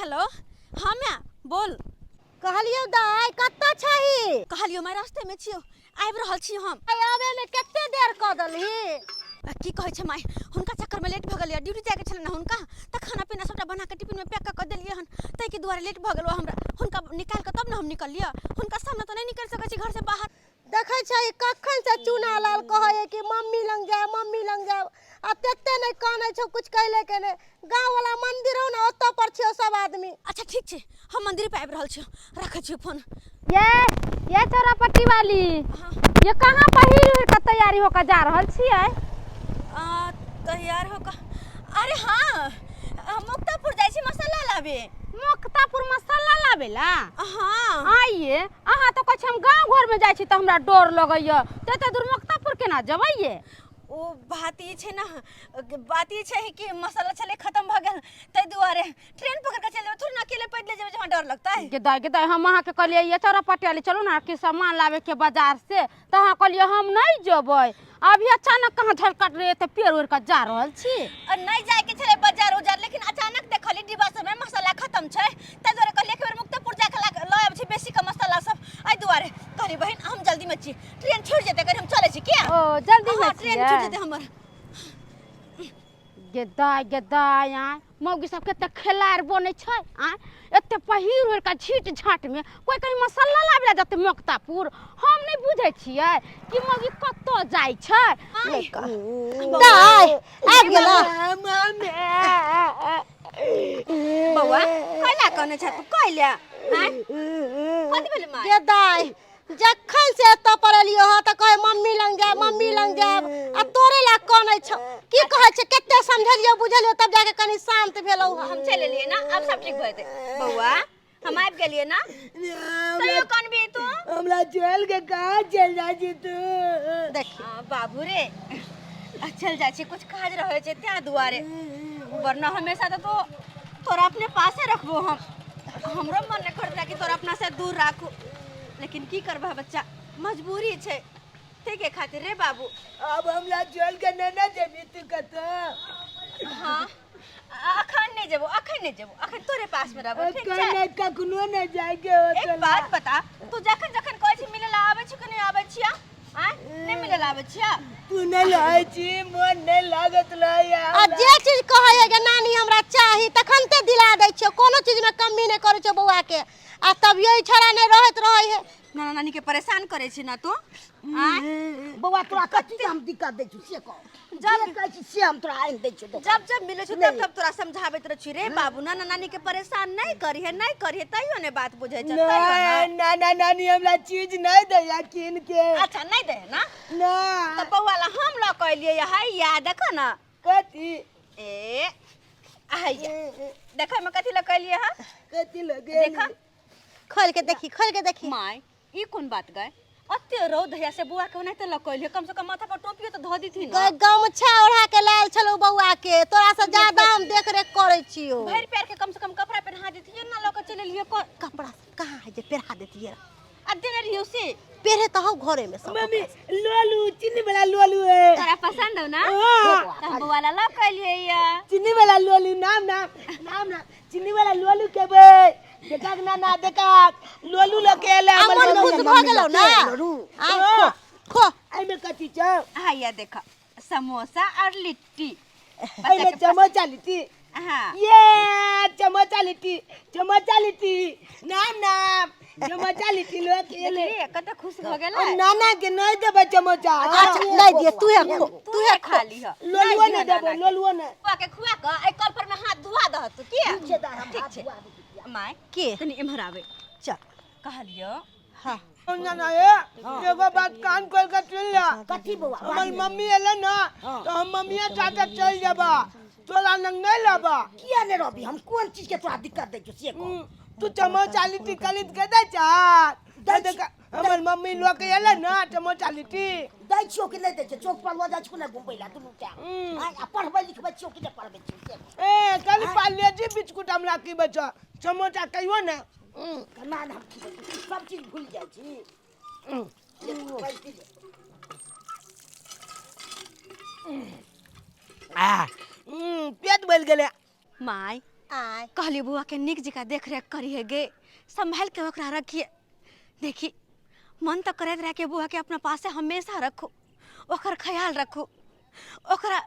Hello हाँ मैं बोल कहलियो दाई कत्ता छही कहलियो मैं रास्ते में छियो आबि रहल छी हम आवे में कते देर क दलही की कहै छै माय हुनका चक्कर में लेट भ गेलियै ड्यूटी जाय के छलै ना हुनका त खाना पीना सबटा बना के टिफिन में पैक क देलियै हन तै के दुआरे लेट भ गेलो हमरा हुनका निकाल के तब ना हम निकलियै हुनका सामने त नहीं निकल सकै छी घर से बाहर देखै छही कखन से चूना लाल कहै कि मम्मी लंग जा आ तते नहीं कानै छौ कुछ कहले के ने गांव वाला मंदिर हो ना ओत्ता पर छियो सब आदमी अच्छा ठीक छै हम मंदिर पे आबि रहल छियो रखै छियो फोन ये तोरा पट्टी वाली हाँ। ये कहाँ पहिर के तैयारी होकर जा रहल छियै तैयार होकर अरे हाँ मुक्तापुर जाय छी मसाला लाबे मुक्तापुर मसाला लाबेला हाँ आइए अहाँ तो कछ हम गांव घर में जाय छी त हमरा डर लगैया तते दूर मुक्तापुर केना जबैये ओ बात ई छै ना बात ई छै कि मसाला छले खत्म भ गेल तै दुआरे ट्रेन पकड़ के चल जेबै थोड़ी ना अकेले पैदल जेबै जहां डर लगता है के दाई हम अहाँ के कहलिए ये तोरा पटियाली चलू ना कि सामान लावे के बाजार से त अहाँ कहलिए हम नहीं जेबै अभी अचानक कहाँ झलकट रे त पेड़ ओड़ के जा रहल छी नहीं जाय के छले बाजार उजार लेकिन अचानक देखली डिब्बा सब में मसाला खत्म छै तै दुआरे कहलिए एक बेर मुक्तापुर जाके ल आबै छी बेसी का मसाला सब आई दुआरे कहली बहन हम जल्दी में छी ट्रेन छूट जेते कर हम चले छी क्या ओ जल्दी में ट्रेन छूट जेते हमर गेदाय मौगी सब कते खेलार बने छै एते पहिर ओढ़ के झीट झाट में कोई कहीं मसाला लाबे जते मुक्तापुर हम नहीं बुझे छियै कि मौगी कत्तो जाय छै दाई आबि गेला बौआ कहला कने छ तू कहला कथि भेले माय गे दाई जखन से एत्ता पर एलियो ह त कहे मम्मी लंग जा आ तोरे ला कनै छ की कहै छै कते समझलियो बुझलियो तब जाके कनी शांत भेलौ हम चले लिए ना अब सब ठीक भइते बौआ हम आबि गेलिए ना तैयो कनबी तू हमरा चल के कहां चल जा छी तू देखी बाबू रे चल जा छी कुछ काज रहे छै त्या दुआरे वरना हमेशा तो तोरा अपने पासे रखबो हम हमरो मन ने करता कि तोरा अपना से दूर राखू लेकिन की करबा बच्चा मजबूरी छै ते के खातिर रे बाबू अब हमरा चल के नैना जेबी तू कत हां अखन नहीं जेबो अखन तोरे पास में रहबो ठीक छै कने कखनो न जाय के होत एक बात बता तू जखन कहै छी मिले ला आबै छी कि नहीं आबै छिया नहीं मिले ला आबै छिया तू न लाय छी मन नहीं लागत लया आ जे चीज कहै के नानी हमरा चाही तखन ते दिला दै छियो कोनो चीज में कमी नहीं करै छो बौआ के आ तब यही छड़ा नहीं रहत रहै है नाना नानी के परेशान करे छी ना तू बौआ तोरा कथि हम दिक्कत दै छी से कह जब कहै छी से हम तोरा आइन दै छी जब मिले छी तब तोरा समझाबैत रह छी रे बाबू नाना नानी के परेशान नहीं करिए तइयो ने बात बुझै छ नाना नानी हमरा चीज नहीं दैया किन के अच्छा नहीं दे ना ना त बौआ ला हम ल कहलिए हाय याद देख ना कथि ए आइया देखै में कथि ल कहलिए ह कथि लगे देखा खोल के देखी माय ई कोन बात गए अत्ते रौद है से बुआ के ओनाते ल कहलिए कम से कम माथा पर टोपियो तो ध दीथि ना गमछा ओढ़ा के लाल छलो बौआ के तोरा से ज्यादा हम देख रेख करै छियो भर पैर के कम से कम कपड़ा पहना देतिए ना ल के चले लिए कपड़ा कहां है जे पहना देतिए आ देने रहियो से पहरे तो हो घरे में सब मम्मी लोलू चीनी वाला लोलू है तोरा पसंद हो ना हम बुआ ला ल कहलिए या चीनी वाला लोलू नाम चीनी वाला लोलू के बे देखा ना देखा लोलू लकेला मन खुश भ गेलौ ना आ खो आई में कथि छ हाया देखा समोसा और लिट्टी आई में चमचा लिट्टी हां ये चमचा लिट्टी नाम चमचा लिट्टी लो केले कत खुश भ गेला नाना के नहीं देबे चमचा अच्छा नहीं दिए तू है खा ली ह लोलुआ ने देबे लोलुआ ने बुआ के खुआ के ए कल पर में हाथ धुआ दह तू की ठीक छै माय के तनी इमहर आवे चल कहलियो हां नाना ये एगो बात कान खोल के सुन ले कथि बौआ हमर मम्मी एले ना तो हम मम्मीया साथे चल जाबा तोरा लंग नहीं लाबा किया ने रबी हम कोन चीज के तोरा दिक्कत दै छी से कह तू चमचा लिट्टी खरीद के दे जा देख हमर मम्मी लोग के एले ना चमचा लिट्टी दै छियो कि नहीं दै छियो चौक पर ल जा छी ना घुमबै ला दुनु टा आ पढ़बै लिखबै छियो कि नहीं पढ़बै छियो ए कल पालेजी बिस्कुट हमरा की बच समोसा कहियो ना ना ना सब चीज भूल जाय छी पेट भर गेले माय आय कहली बुआ के निक जिका देख रेख करिए गे, संभाल के ओकरा रखिए। देखी मन तो करत रहे कि बुआ के अपना पास से हमेशा रखो, ओकर ख्याल रखो, ओकरा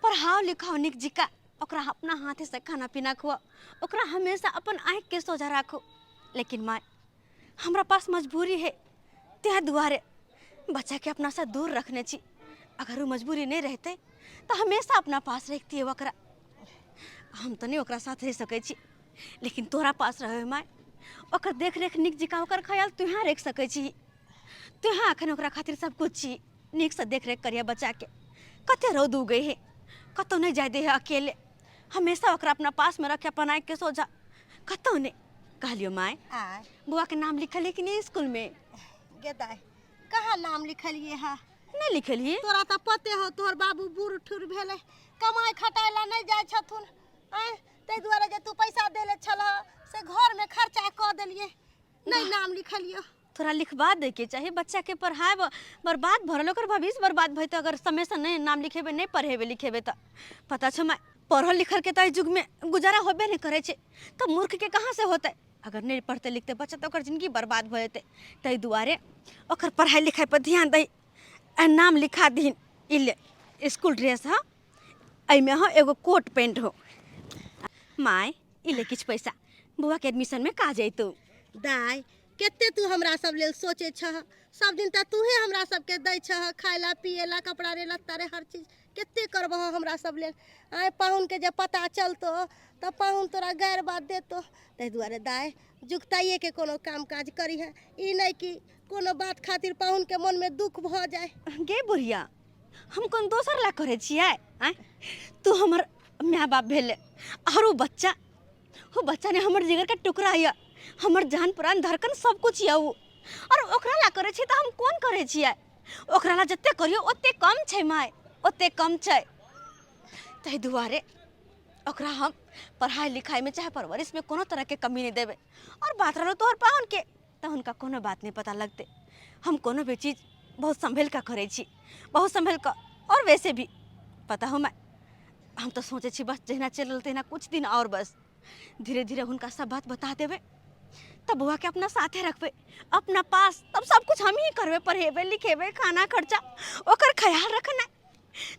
पढ़ाओ लिखाओ निक जिका, ओकरा अपना हाथे से खाना पीना खुआ, ओकरा हमेशा अपन आँख के सोझा रखो। लेकिन माँ हमरा पास मजबूरी है, त्या दुआरे बच्चा के अपना से दूर रखने छी। अगर वो मजबूरी नहीं रहते तो हमेशा अपना पास रखती है ओकरा। हम तो नहीं ओकरा साथ रह सकै छी, लेकिन तोरा पास रहे माँ, ओकर देख रेख निक जिका, ओकर ख्याल तुहाँ रख सकै छी। तुहाँ अखन ओकरा खातिर सब कुछ छी। निक से देख रेख करिए बच्चा के। कते रौद उगे है, कतौ नहीं जाए दे है अकेले, हमेशा ओकरा अपना पास में रखे, अपन आँख के सोझा, कतौ नहीं। कहलियो माँ आय बुआ के नाम लिखल है कि नहीं स्कूल में? गेदाय कहाँ नाम लिखलिए है? नहीं लिखल है? तोरा तो पते हो तोहर बाबू बूढ़ ठुर भेले, कमाई खटाइला नहीं जाय छथुन। आय तै दुआरे जे तू पैसा देले छलह से घर में खर्चा क देलिए, नहीं नाम लिखलियो। थोड़ा लिखवा दे के चाहे, बच्चा के पढ़ाए बर्बाद भरल, ओकर भविष्य बर्बाद भई। तो अगर समय से नहीं नाम लिखेबे, नहीं पढ़ेबे लिखेबे तो पता छ मैं पढ़ल लिखल के तो युग में गुजारा होबे नहीं करे छे, तो मूर्ख के कहाँ से होते? अगर नहीं पढ़ते लिखते बच्चा तो ओकर जिंदगी बर्बाद हो जेते। तै दुआरे ओकर पढ़ाई लिखाई पर ध्यान दई, नाम लिखा दीन। इले स्कूल ड्रेस हा, एमे हा एगो कोट पैंट हो। माय इले किछ पैसा बुआ के एडमिशन में का जैतौ। दाय केते तू हमरा सब लेल सोचे छह, सब दिन त तूहे हमरा सब के दै छह, खाइला पिएला कपड़ा रे लत्ता रे हर चीज केते करबह हमरा सब लेल। आय पाहुन के जे पता चलतो त पाहुन तोरा गैर बात देतो। तै दुआरे दाय जुगताइए के कोनो काम काज करी है, ई नहीं कि कोनो बात खातिर पाहुन के मन में दुख भ जाए। गे बुढ़िया, हम कौन दोसर ला करे छियै? आय तू हमर माँ बाप भेले, और वो बच्चा ने हमर जिगर के टुकड़ा है, हमर जान प्राण धड़कन सब कुछ है। वो और ओकरा ला करे छी त हम कौन करे छियै? ओकरा ला जत्ते करियो ओत्ते कम छै माय, ओत्ते कम छै। तै दुआरे ओकरा हम पढ़ाई लिखाई में चाहे परवरिश में कोनो तरह के कमी नहीं देवे। और बात रहो तोहर पाहुन के, तो उनका कोनो बात नहीं पता लगते। हम कोनो भी चीज़ बहुत संभल का करे छी, बहुत संभल का। और वैसे भी पता हो मैं, हम तो सोचे छी बस जहिना चल तेना कुछ दिन और, बस धीरे धीरे उनका सब बात बता देवे, तब बुआ के अपना साथे रखबे, अपना पास, तब सब कुछ हम ही करबे, पढ़ेबे लिखेबे, खाना खर्चा ओकर ख्याल रखना,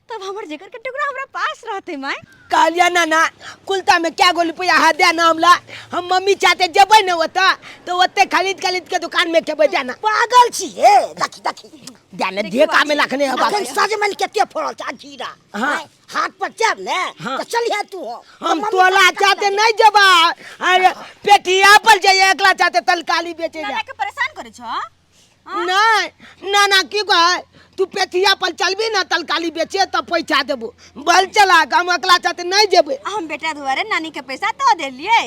तब हमर जिगर के टुकड़ा हमरा पास रहते। माय कहलिया ना कुलता में क्या गोली रुपया हाथ नाम ला, हम मम्मी चाहते जेबै न ओता तो ओते खरीद के दुकान में खेबै जाना। पागल छी हे, देखी देखी जाने ढेका में रखने है बात। अखन सजमन केते फड़ल छ जीरा, हाँ। हाथ पर चढ़ ने तो चलिए तू हो। हम तोला चाहते नहीं जबा, अरे पेटिया पर जाइए, एकला चाहते तलकाली बेचे जा। के परेशान करे छ? नहीं ना की कहे, तू पेटिया पर चलबी ना तलकाली बेचे तब पैसा देबो, बल चला हम अकला चाहते नहीं जेबे। हम बेटा दुआरे नानी के पैसा तो दे लिए।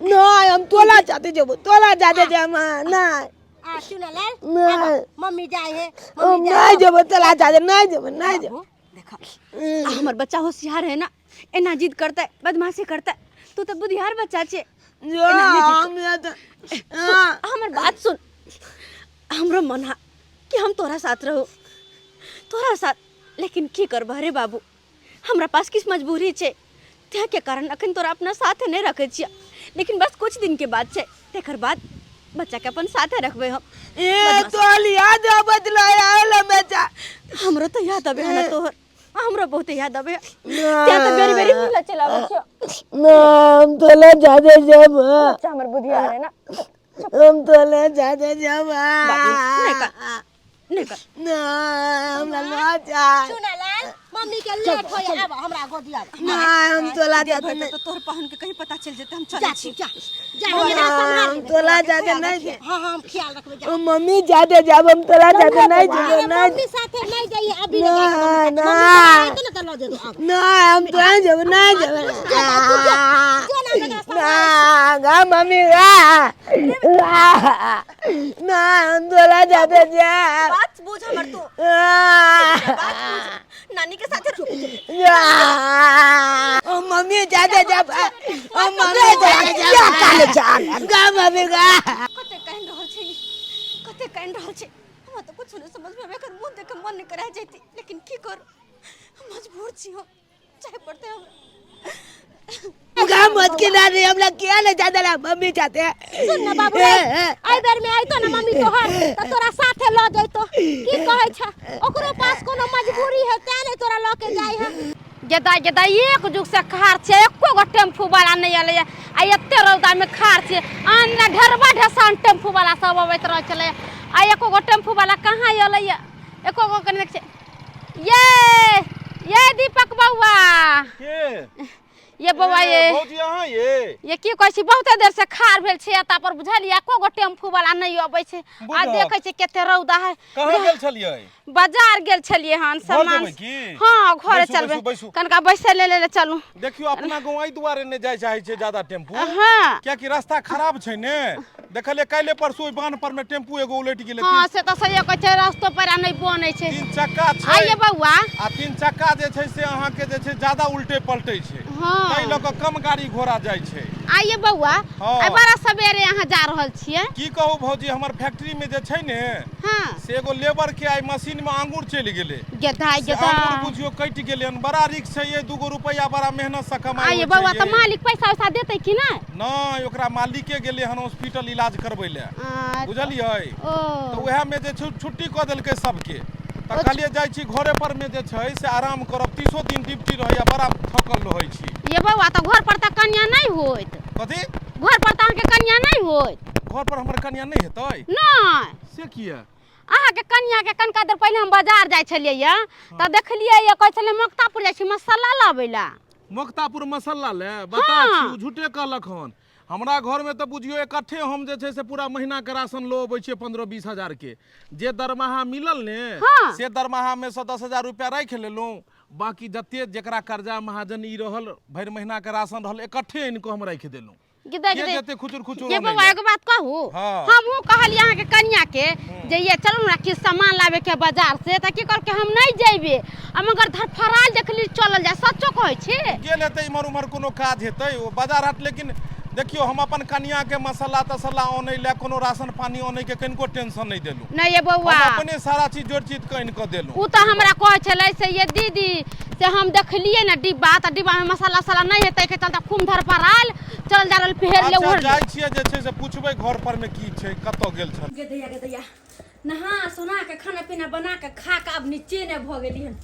नहीं हम तोला चाहते जेबो, तोला चाहते जे हम नहीं आ सुनले नहीं मम्मी जाए है, हम नहीं जेबो, तोला चाहते नहीं जेबो, नहीं जेबो। देखा हमर बच्चा होशियार है ना, एना जिद करता है, बदमाशी करता है। तू तो बुद्धियार बच्चा छे। जो हम हमर बात सुन, हमरो मन हा कि हम तोरा साथ रहो, तोरा साथ। लेकिन की करबह रे बाबू, हमरा पास किस मजबूरी छे, ते के कारण अखन तोरा अपना साथे नहीं रखे छिया। लेकिन बस कुछ दिन के बाद छे, तेकर बाद बच्चा के अपन साथे रखबे हम। ए तोल याद बदला आला बच्चा, हमरो तो याद आबे है ना तोहर, हमरो बहुत याद आबे। त्या तो बेरी बेरी मिला चलावे छ। ना हम तोला जादे जब बच्चा हमर बुद्धियार है ना, हम तोला जादे जब नहीं कर ना हम ना जा सुनले मम्मी के लेट होय, अब हमरा गोदिया ना हम तोला जादे नहीं, तो तोहर पाहुन के कहीं पता चल जेते हम जा चले छी। जा जा हम तोला जादे नहीं। हां हम ख्याल रखबे जा। हम मम्मी जादे जब हम तोला जादे नहीं जेबो, नहीं मम्मी साथे नहीं जाइए अभी ना ना तो ना दे दो अब ना हम तो नहीं जेबो, नहीं जेबो ना गा मम्मी गा ना हम तोला जादे जा बात बुझ हमर तू, बात बुझ। नानी के साथे मम्मी जादे जब मम्मी जादे जब गा मम्मी गा कते कहन रहल छै, कते कहन रहल छै। हम तो कुछ नहीं समझ में एकर मुंह देख के मन नहीं करे जैती, लेकिन की कर, हम मजबूर छी, हम चाहे पड़ते हम मुका मत के ना रे हमरा क्या ले जादा ला मम्मी चाहते हैं सुन ना बाबू रे आई बेर में आई तो ना मम्मी तोहर त तोरा साथे ल जइतो की कहै छ ओकरो पास कोनो मजबूरी है ते ने तोरा ल के जाई है गेदा एक जुग से खार छे एको गो टेम्पू वाला नहीं आले आ एते रौदा में खार छे आन ढरबा ढसान टेम्पू वाला सब अबैत रह चले आ एको गो टेम्पू वाला कहाँ आले एको गो कने छे ये दीपक बउआ के ये बउआ ये भौजी अहाँ ये की कहै छी बहुते देर से खार भेल छे ता पर बुझलिया एको गो टेम्पू वाला नहीं अबै छे आ देखै छी केते रौदा है कहाँ गेल छलियै बाजार गेल छलिए हन सामान जेबै की? हां घरे बैसू, चलबे बैसू, बैसू। कनका बैसे ले चलू देखियो अपना गाँव एहि दुआरे नहीं जाय चाहे छे ज्यादा टेम्पू हां क्या कि रास्ता खराब छै ने देखलिए काल्हे परसों बांध पर में टेम्पू एगो उलट गेलै हां से तो सही कहै छै रास्तो पर नहीं बनै छै तीन चक्का छै आइए बउआ आ तीन चक्का जे छै से अहाँ के जे छै ज्यादा उल्टे पलटै छै हां ताहि लऽ कऽ कम गाड़ी घोड़ा जाय छै आइए बउआ हाँ। आई बड़ा सवेरे यहाँ जा रहल छिए की कहू भौजी हमर फैक्ट्री में जे छै ने हां से एगो लेबर के आई मशीन में आंगूर चलि गेलै गेदा से आंगूर बुझियो कटि गेलै हन बड़ा रिक्स छै ये 2 रुपया बड़ा मेहनत से कमाई आइए बउआ तो मालिक पैसा वैसा देतै कि नहीं नहीं ओकरा मालिके गेलै हन हॉस्पिटल इलाज करबै ले बुझलियै ओ तो वएह में जे छुट्टी क देलकै सबके त कहलिए जाइ छी घरे पर में जे छै से आराम करब 30 दिन ड्यूटी रहैया बड़ा थकल रहै छी ये बउआ तो घर पर त कन्या नहीं होइत कथी घर पर त के कन्या नहीं होइत घर पर हमर कन्या नहीं हेतै नहीं से किया अहाँ के कन्या के कनका देर पहले हम बाजार जाय छलिए या त देखलिए ये कहै छले मक्तापुर जाय छी मसाला लाबैला मुक्तापुर मसाला ले बता छी झूठे कहलक हन हमरा घर में तो बुझियो इकट्ठे हम जे छै से पूरा महीना के राशन लो अबै छियै 15-20 हजार के जे दरमाहा मिलल ने हाँ। से दरमाहा में से 10,000 रुपया राखि लेलहुँ बाकी जते जेकरा कर्जा महाजन ई रहल भरि महीना के राशन रहल इकट्ठे इनको हम राखि देलहुँ गिदा ये गिदा जते खुचुर ये बउआ एगो बात कहू हाँ। हमहू कहलिए अहाँ के कन्या के जे ये चलू ना कि सामान लावे के बाजार से त की कर के हम नहीं जेबे आ मगर धरफराल देखली चलल जाय सच्चो कहै छी गेल हेतै इमहर उमहर कोनो काज हेतै ओ बाजार हाट लेकिन देखियो हम अपन कन्या के मसाला तसला आनै ले कोनो राशन पानी आनै के कनिको टेंशन नहीं देलू नहीं ये बउआ हम अपने सारा चीज जोड़ चीज कइन क देलू उ त हमरा कहै छलै से ये दीदी से हम देखलिए ना डिब्बा त डिब्बा में मसाला साला नहीं हेतै के चलता खूब धरफराल चल जा रहल फेर ले ओढ़ जाय छियै जे छै से पुछबै घर पर में की छै कतौ गेल छल गेदैया नहा सोना के खाना पीना बना के खा के अब नीचे ने भ गेली हन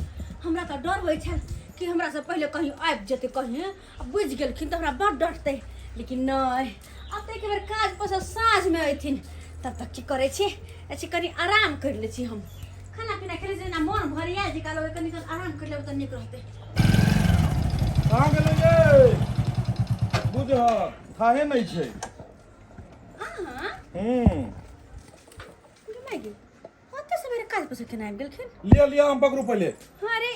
हमरा त डर होइ छल कि हमरा से पहले कहीं आबि जेतै कहीं बुझ गेलखिन त हमरा बड़ डरतै लेकिन नहीं अब तो एक बार काज पर साँझ में अथिन तब तक की करे छी ऐसे कनी आराम कर ले छी हम खाना पीना खेले से ना मन भरिया जी कालो कनी आराम कर लेब त नीक रहतै कहां गेलै ये बुझ थाहे नहीं छै हां मैं गेल ओते सवेरे काज पर से केना आबि गेलखिन लिया हम पकड़ू पहले अरे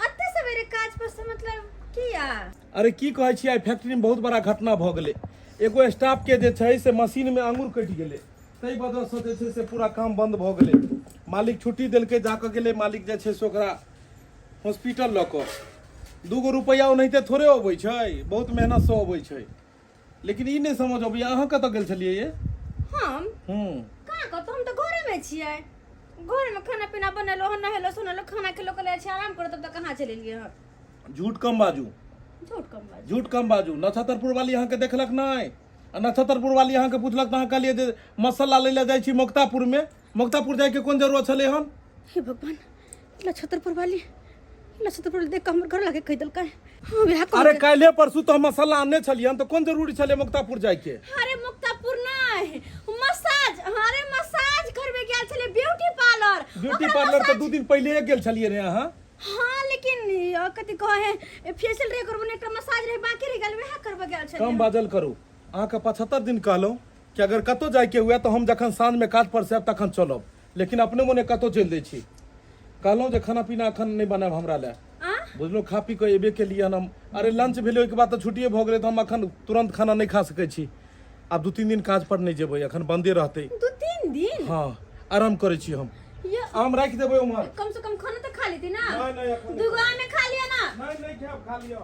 ओते सवेरे काज पर से मतलब किया अरे की कहै छी आई फैक्ट्री में बहुत बड़ा घटना भ गेलै एगो स्टाफ के जे छै से मशीन में आंगूर कटि गेलै तै वजह से जे छै से पूरा काम बंद भ गेलै मालिक छुट्टी देलकै जाके गेलै मालिक जे छै से ओकरा हॉस्पिटल ल क 2 रुपया ओनाहिते थोड़े अबै छै बहुत मेहनत से अबै छै लेकिन ई नहीं समझ अबै अहाँ कतऽ गेल छलियै ये हम कहाँ कतौ हम तो घरे में छियै घर में खाना पीना बनेलो हन नहेलो सुनेलो खाना खेलो कले छी आराम करो तब तक कहाँ चले गेलिए हम झूठ कम बाजू झूठ कम बाजू नक्षत्रपुर वाली यहाँ के देखलक नहीं नक्षत्रपुर वाली यहाँ के पूछलक तो कहलिए जे मसाला ले जाय छी मुक्तापुर में मुक्तापुर जाय के कोन जरूरत छले हम हे भगवान नक्षत्रपुर वाली देख के हमर घर लागे कह देलकै हां बियाह कर अरे काल्हे परसू तो हम मसाला आने छलियन तो कोन जरूरी छले मुक्तापुर जाय के अरे मुक्तापुर नहीं मसाज अरे मसाज करबे गेल छले ब्यूटी पार्लर तो 2 दिन पहले गेल छलिए रे अहाँ हां लेकिन कथि कहे फेशियल रे करबो ने मसाज रे बाकी रह गेल वह करबे गेल छले कम बाजल करू अहाँ के 75 दिन कहलो कि अगर कतो जाय के हुआ तो हम जखन साँझ में काज पर से तखन चलब लेकिन अपने मोने कतो चल दै छी कहलो जे खाना पीना अखन नहीं बनाब हमरा ले बुझलो खा पी के एबे के लिए हम अरे लंच भेलो के बाद तो छुट्टिए भ गेलै तो हम अखन तुरंत खाना नहीं खा सकै छी अब 2-3 दिन काज पर नहीं जेबै अखन बंदे रहतै 2-3 दिन हां आराम करै छी हम राख देबै उमर कम से कम खाना तो खा लेती ना नहीं दुगो में खा लिया ना नहीं खाब खा लिया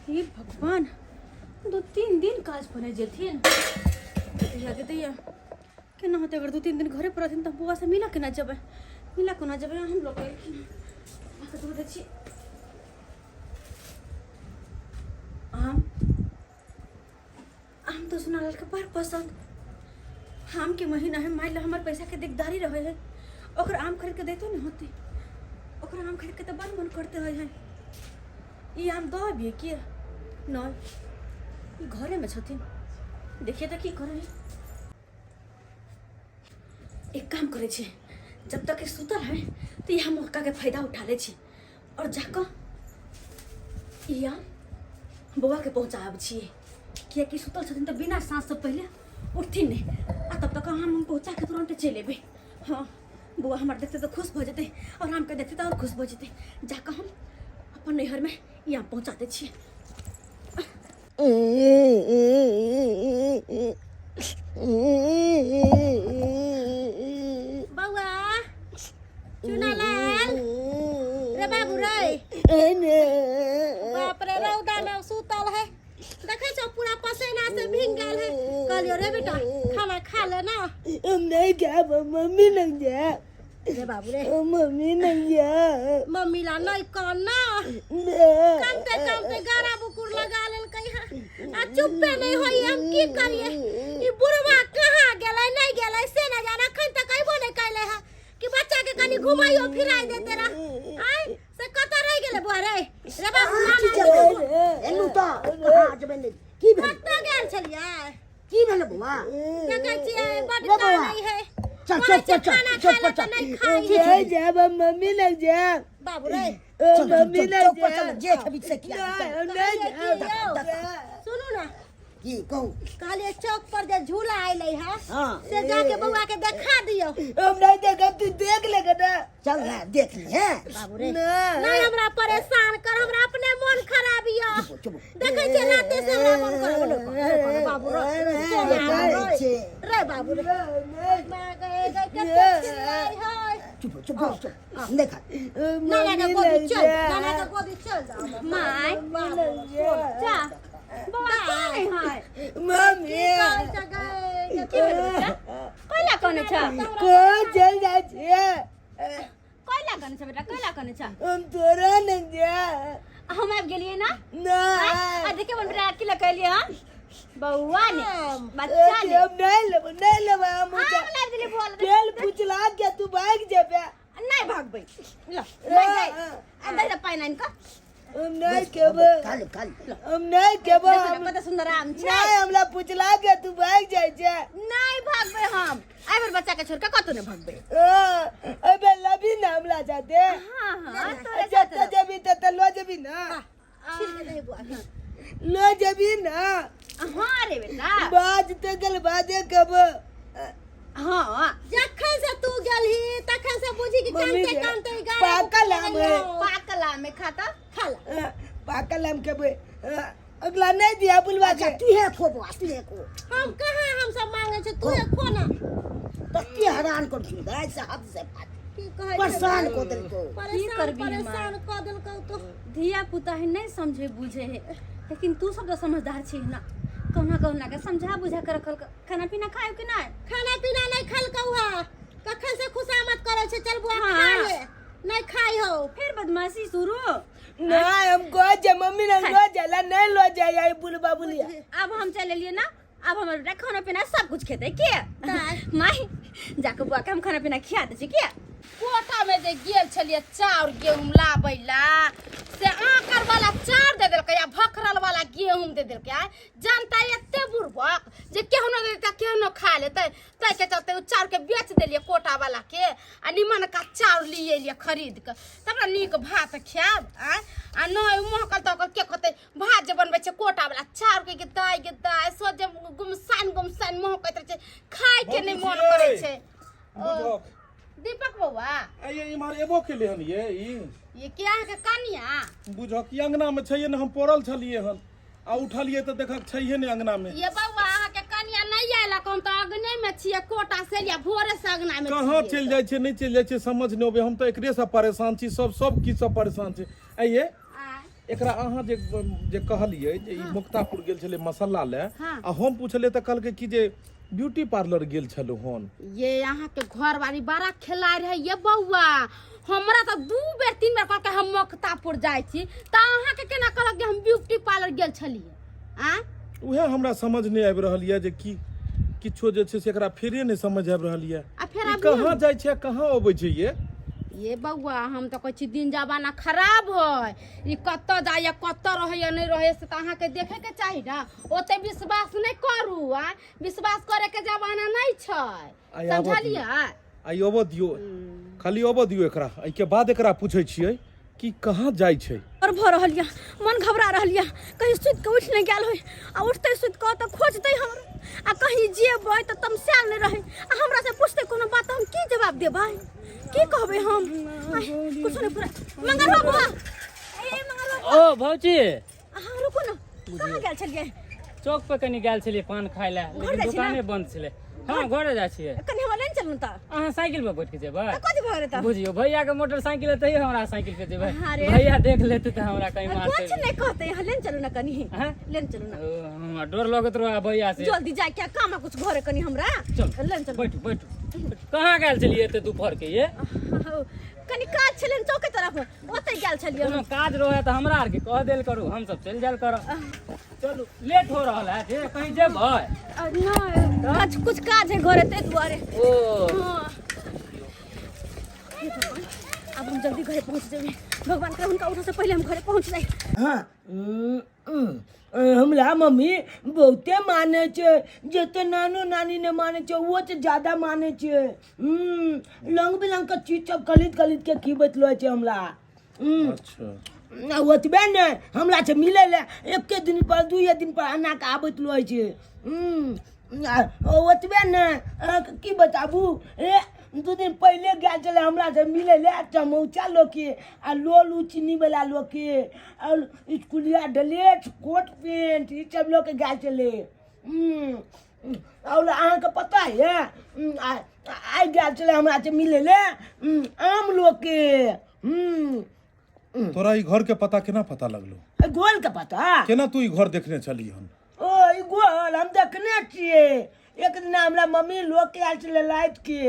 हे भगवान 2-3 दिन काज पर जेथिन दैया केना होते अगर 2-3 दिन घरे पर रहथिन त बुआ से मिला केना जबै हम लोग आके दूध छी हम मुन्नालाल के बड़ पसंद। आम के महीना है, मान लो हमारे पैसा के दिकदारी रहे है, ओकर आम खरीद के देते नहीं होते, ओकर आम खरीद के तो बड़ मन करते है। ये आम दो भी किए न घरे में छथिन, देखिए तो की करे। एक काम करे छे, जब तक ये सुतल है तो यह मौका के फायदा उठा ले छे और जाकर ये आम बउआ के पहुँचाब छिए, कियाकि सुतल छथिन तो बिना सांस से पहले उठथिन नहीं, आ तब तक हम पहुँचा के तुरंत चले अबे। हाँ, बउआ हमारे देखते तो खुश हो जेते और आम के देखते तो और खुश हो जेते। जाकर हम अपन नैहर में ये आम पहुँचा दे छिए। बउआ चुनालाल रे बाबू रे, बाप रे रौदा में सुतल है, देखे छो पूरा पसीना से भीग गेल है। कहलियो रे बेटा खाना खा ले ना। हम नहीं खाब, मम्मी लग जा। रे बाबू रे, मम्मी लग जा। मम्मी ला नहीं कौन ना, कामते गारा बुकुर लगा लेल कहीं आ चुप्पे नहीं होई। हम की करिए, ई बुढ़वा कहाँ गेलै नहीं गेलै से न जाना। खन तक आइबो नहीं कैले है कि बच्चा के कनी घुमाइयो फिराई देते रह। आय से कत रह गेले बुआ रे। रे बाबू एनु तो कहाँ जबे नहीं की भेल, कत गेल छलिए, की भेल बुआ? क्या कहै छियै बड़ रे बउआ, नहीं है। चल कहै चल छियै चल खाना चल खाइले चल तो नहीं जा खाइए। जा मम्मी लग जा। बाबू रे मम्मी लग जा। चल जे खबी से किया हम नहीं जा। सुनू ना, की कहू? कहलिए चौक पर जे झूला आइले है हाँ। से जाके बउआ के देखा दियो। हम नहीं देखा, तू देख लेगा ना। चल ना देख ली है। बाबू रे ना। नहीं हमरा परेशान कर, हमरा अपने मन खराब या। चुप देखे छे राते से हमरा मन खराब। बाबू रे रे बाबू रे मैं गए के है। चुप चुप चुप देखा नाना का गोदी चल, नाना का गोदी चल जा। माय जा बउआ कौन है? मम्मी कोइला कौन छ? को चल जा छिए। कोइला कौन छ बेटा, कोइला कौन छ? हम तोरा लग जा। हम आबि गेलिए ना। ना आ देखे मन बेटा की लगलिए हम बउआ ने बच्चा ने हम नहीं लेब हम हम लाइव दिले बोल तेल पुचला के तू भाग जेबे। नहीं भागबै। ल मैं गई अंदर से पाइन का हम नहीं केब, काल काल हम नहीं केब। देखो कत सुंदर आम छै। नहीं हमला पुचला के तू भाग जाय छे। नहीं भागबै हम, आइबर बच्चा के छोड़ के कतो नहीं भागबै। अबे लबी ना हमला जाते। हां हां तोरे जब जबी त लो जबी ना, छिल के नहीं बुआ। लो जबी ना। हां रे बेटा बाज ते गल बादे कब। हां जखन से तू गेलही तखन से बुझी कि मम्मी कांते रे, कांते गाय पाकल आम है। पाकला में खाता खाला। पाकल हम केब। अगला नहीं दिया बुलवा के। तू है खो बुआ, तू है खो। हम कहाँ हम सब मांगे छे, तू खो ना। तत्ती हैरान कर छु गाय से हाथ से बात की कहै परेशान को दिल को। करबी परेशान क देलकौ तो। धिया पुता है नहीं समझे बुझे है, लेकिन तू सब तो समझदार छी ना। कहना कहना के समझा बुझा कर रखल खाना पीना खाए कि नहीं? खाना पीना नहीं खलकौ हा, कखन से खुशामत करे छे। चल बुआ हाँ। खा ले, नहीं खाई हो। फिर बदमाशी शुरू। ना हम को जे मम्मी ने लो जाला नहीं लो जाय आई बुलवा बुलिया। अब हम चले लिए ना, अब हमारे बेटा खाना पीना सब कुछ खेते के माई जाके बुआ के हम खाना पीना खिया दे छी के। कोटा में जे गेल छलिए चाउर गेहूं लाबैला से आकर वाला चाउर दे देलकै आ भखरल वाला गेहूं दे देलकै। जनता एते बुरबक जे केहू न देता केहू न खा लेतै, तै के चलते उ चाउर के बेच देलिए कोटा वाला के आ निमन का चाउर लिए लिए खरीद के तब नीक भात खाब। आ नहीं महकल तकल के कहते भात जे बनबै छै कोटा वाला चाउर के दाय सो जे गुमसान महकैत रहे छै, खाय के नहीं मन करे छै। बुझो दीपक बउआ ये इमहर एबो के लिए हन ये क्या है के कनिया बुझो कि अंगना में छैये न हम पड़ल छलिए हन आ उठलिए त देखक छैये ने अंगना में। ये बउआ अहाँ के कनिया नहीं आयला हम तो अगने में छिए कोटा से लिया भोरे से अगना में कहाँ चल जाय छै नहीं चल जाय छै समझ नहीं अबे। हम तो एकरे से परेशान छी, सब की सब परेशान छै। आइए एकरा अहाँ जे कहलिए जे ई मुक्तापुर गेल छले मसाला ले आ हम पूछले त कहलके कि जे ब्यूटी पार्लर गेल छलो हन। ये यहाँ के घर वाली बड़ा खिलाड़ है ये बउआ। हमरा तो 2 बेर 3 बेर कहके हम मुक्तापुर जाय छी त अहाँ के केना कहलक कि हम ब्यूटी पार्लर गेल छलिए। आ उहे हमरा समझ नहीं आबि रहल यऽ जे की किछो जे छै से एकरा फेरे नहि समझ आबि रहल यऽ। आ फेर ई आब कहाँ जाइ छै कहाँ अबै छै ये बउआ हम तो कहै छी दिन जमाना खराब है ई कत्तो जाइए कत्तो रहैया नहीं रहे से तो अहाँके देखे के चाही ना ओते विश्वास नहीं करू आ विश्वास करे के जमाना नहीं छै आइ आबऽ समझलियै आइ अबऽ दियो खाली अबऽ दियो एकरा एहिके बाद एकरा पूछै छियै कि कहाँ जाइ छै। और भ रहल यऽ मन घबरा रहल यऽ कहीं सुत के उठ नहीं गेल होय आ उठते सुत के तो खोजते हमरा आ कहीं जेबै तो तमसाल नहीं रहे आ हमरा से पूछते कोनो बात हम की जवाब देबै की कहबै हम कुछ नहीं पूरा मंगर बाबू ए मंगर बाबू ओ भौजी हां रुको ना कहां गेल छलिए चौक पे कनी गेल छलिए पान खाय ले लेकिन जाइ छी दुकाने ना? बंद छले। हाँ घरे जाइ छिए। कनी हमरा लेन चलू त अहाँ साइकिल पे बैठ के जेबै कथि भ गेलै त बुझियो भैया के मोटरसाइकिल है तैयो हमरा साइकिल पे जेबै अरे। भैया देख लेते त हमरा कहीं मारते। कुछ नहीं कहते यहाँ लेन चलू ना कनी हैं? लेन चलू ना हमरा डर लगत रहा भैया से। जल्दी जाए क्या काम है कुछ घरे कनी हमरा चल लेन चलू बैठू बैठू कहाँ गेल छलिए एते दोपहर के ये कनी काज छलेन चौके तरफ ओते गेल छलिए कोनो काज रहे त हमरा आर के कह देल करू हम सब चल जाल करो। चलू लेट हो रहल है जे कहीं जेबै आज कुछ काज है घरे ते दुआरे ओ हाँ। हे भगवान, अब हम जल्दी घरे पहुंच जाए भगवान करे उनका उठा से पहले हम घरे पहुंच जाए हाँ हमरा मम्मी बहुते माने छे जते नानो नानी ने माने छे वो से ज्यादा माने छे। रंग बिरंग का चीज सब खरीद खरीद के खीबत लो छे हमरा। अच्छा ओतबे ने हमरा से मिले ले एक दिन पर दुए दिन पर आना के आबत लो छे। ओतबे ने की बताबू ए 2 दिन पहले गया चले हमरा से मिले ले चमौचा लोके आ लोलू चीनी वाला लोके और स्कूलिया ड्रेस कोट पैंट ई सब लोके गया चले। और अहाँ के पता है आई गया चले हमरा से मिले ले आम लोके। तोरा ई घर के पता केना पता लगलो गोल के पता केना तू ई घर देखने चली हन। ओ ई गोल हम देखने छिए एक दिन हमरा मम्मी लोग के आयल चले लाइट के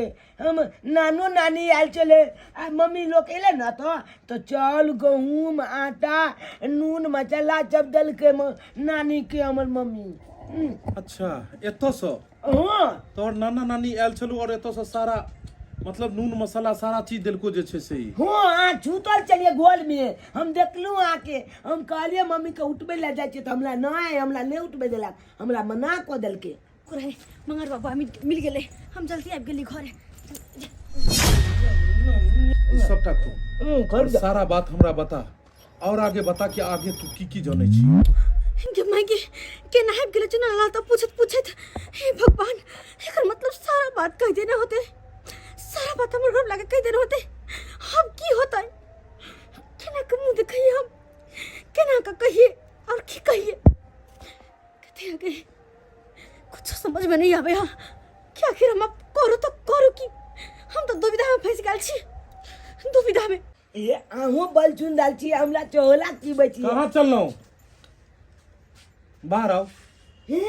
हम नानो नानी आयल चले आ मम्मी लोग एले ना तो चावल गहूम आटा नून मसाला सब दल के नानी के हमर मम्मी। अच्छा एतो से हाँ तोर नाना नानी आयल छलू और एतो से सारा मतलब नून मसाला सारा चीज दिलको जे छै से ही। हाँ छूतल चलिए गोल में हम देखलू आके हम कहलिए मम्मी के उठबे ले जाए छिए तो हमरा नहीं उठबे देलक हमरा मना को देलके। रहे मंगर बाबा मिल गेले हम जल्दी आबि गेली घरे ई सबटा तू और सारा बात हमरा बता और आगे बता कि आगे तू की जानै छी। जब मैं के नाहब गेले चुना ला तो पूछत हे भगवान एकर मतलब सारा बात कह देना होते सारा बात हमर घर लागे कह देना होते हम की होता है केना के मुंह दिखाइए हम केना का कहिए और की कहिए कहते आगे कुछ समझ में नहीं आवे यहाँ क्या आखिर हम अब करू की हम तो दुविधा में फंस गए छी दुविधा में ए आहू बल चुन दाल छी हमरा चोला की बची कहाँ चललो बाहर आओ हे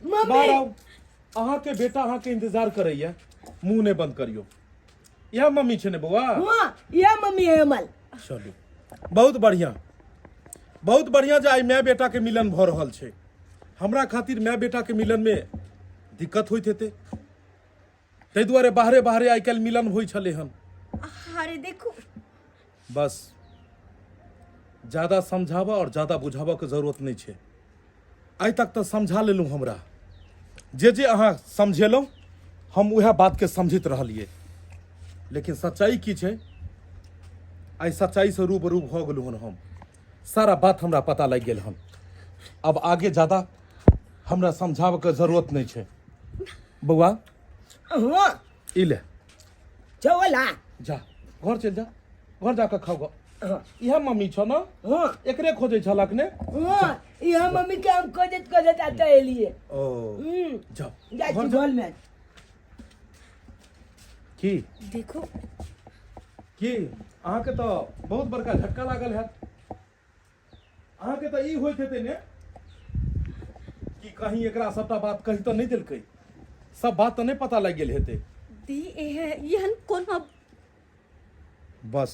बाहर मम्मी आओ अहाँ के बेटा अहाँ के इंतजार करैया मुंह ने बंद करियो यह मम्मी छै ने बउआ। हां ये मम्मी है अमल। चलू बहुत बढ़िया जे आई माय बेटा के मिलन भ रहल छै हमरा खातिर माय बेटा के मिलन में दिक्कत होइत हेतै ताहि दुआरे बाहरे आई काल्हि मिलन होइ छलै हन। अरे देखो बस ज्यादा समझावा और ज्यादा बुझावा के जरूरत नहीं छै आइ तक तो समझा लेलहुँ हमरा जे अहाँ समझेलहुँ हम उएह बात के समझित रहलियै लेकिन सच्चाई की छै आइ सच्चाई से रूबरू भ गेलहुँ हन हम सारा बात हमरा पता लग गेल हन अब आगे ज्यादा हमरा समझावे के जरूरत नहीं छै बउआ हां ई ले चोला जा घर चल जा घर जाकर खाओ गो हां इह मम्मी छो ना हां एकरे खोजे छलक ने हां ये मम्मी के हम खोजत आता एलिए। ओ जाओ जाई घर छी जाओ। गोल में की देखो की अहाँ के तो बहुत बड़का झटका लागल है अहाँ के तो ई होइत हेतै ने कि कहीं एकरा सबटा बात कही तो नहीं दिलकै सब बात तो नहीं पता लग गेल हेतै दी यहन कोन बस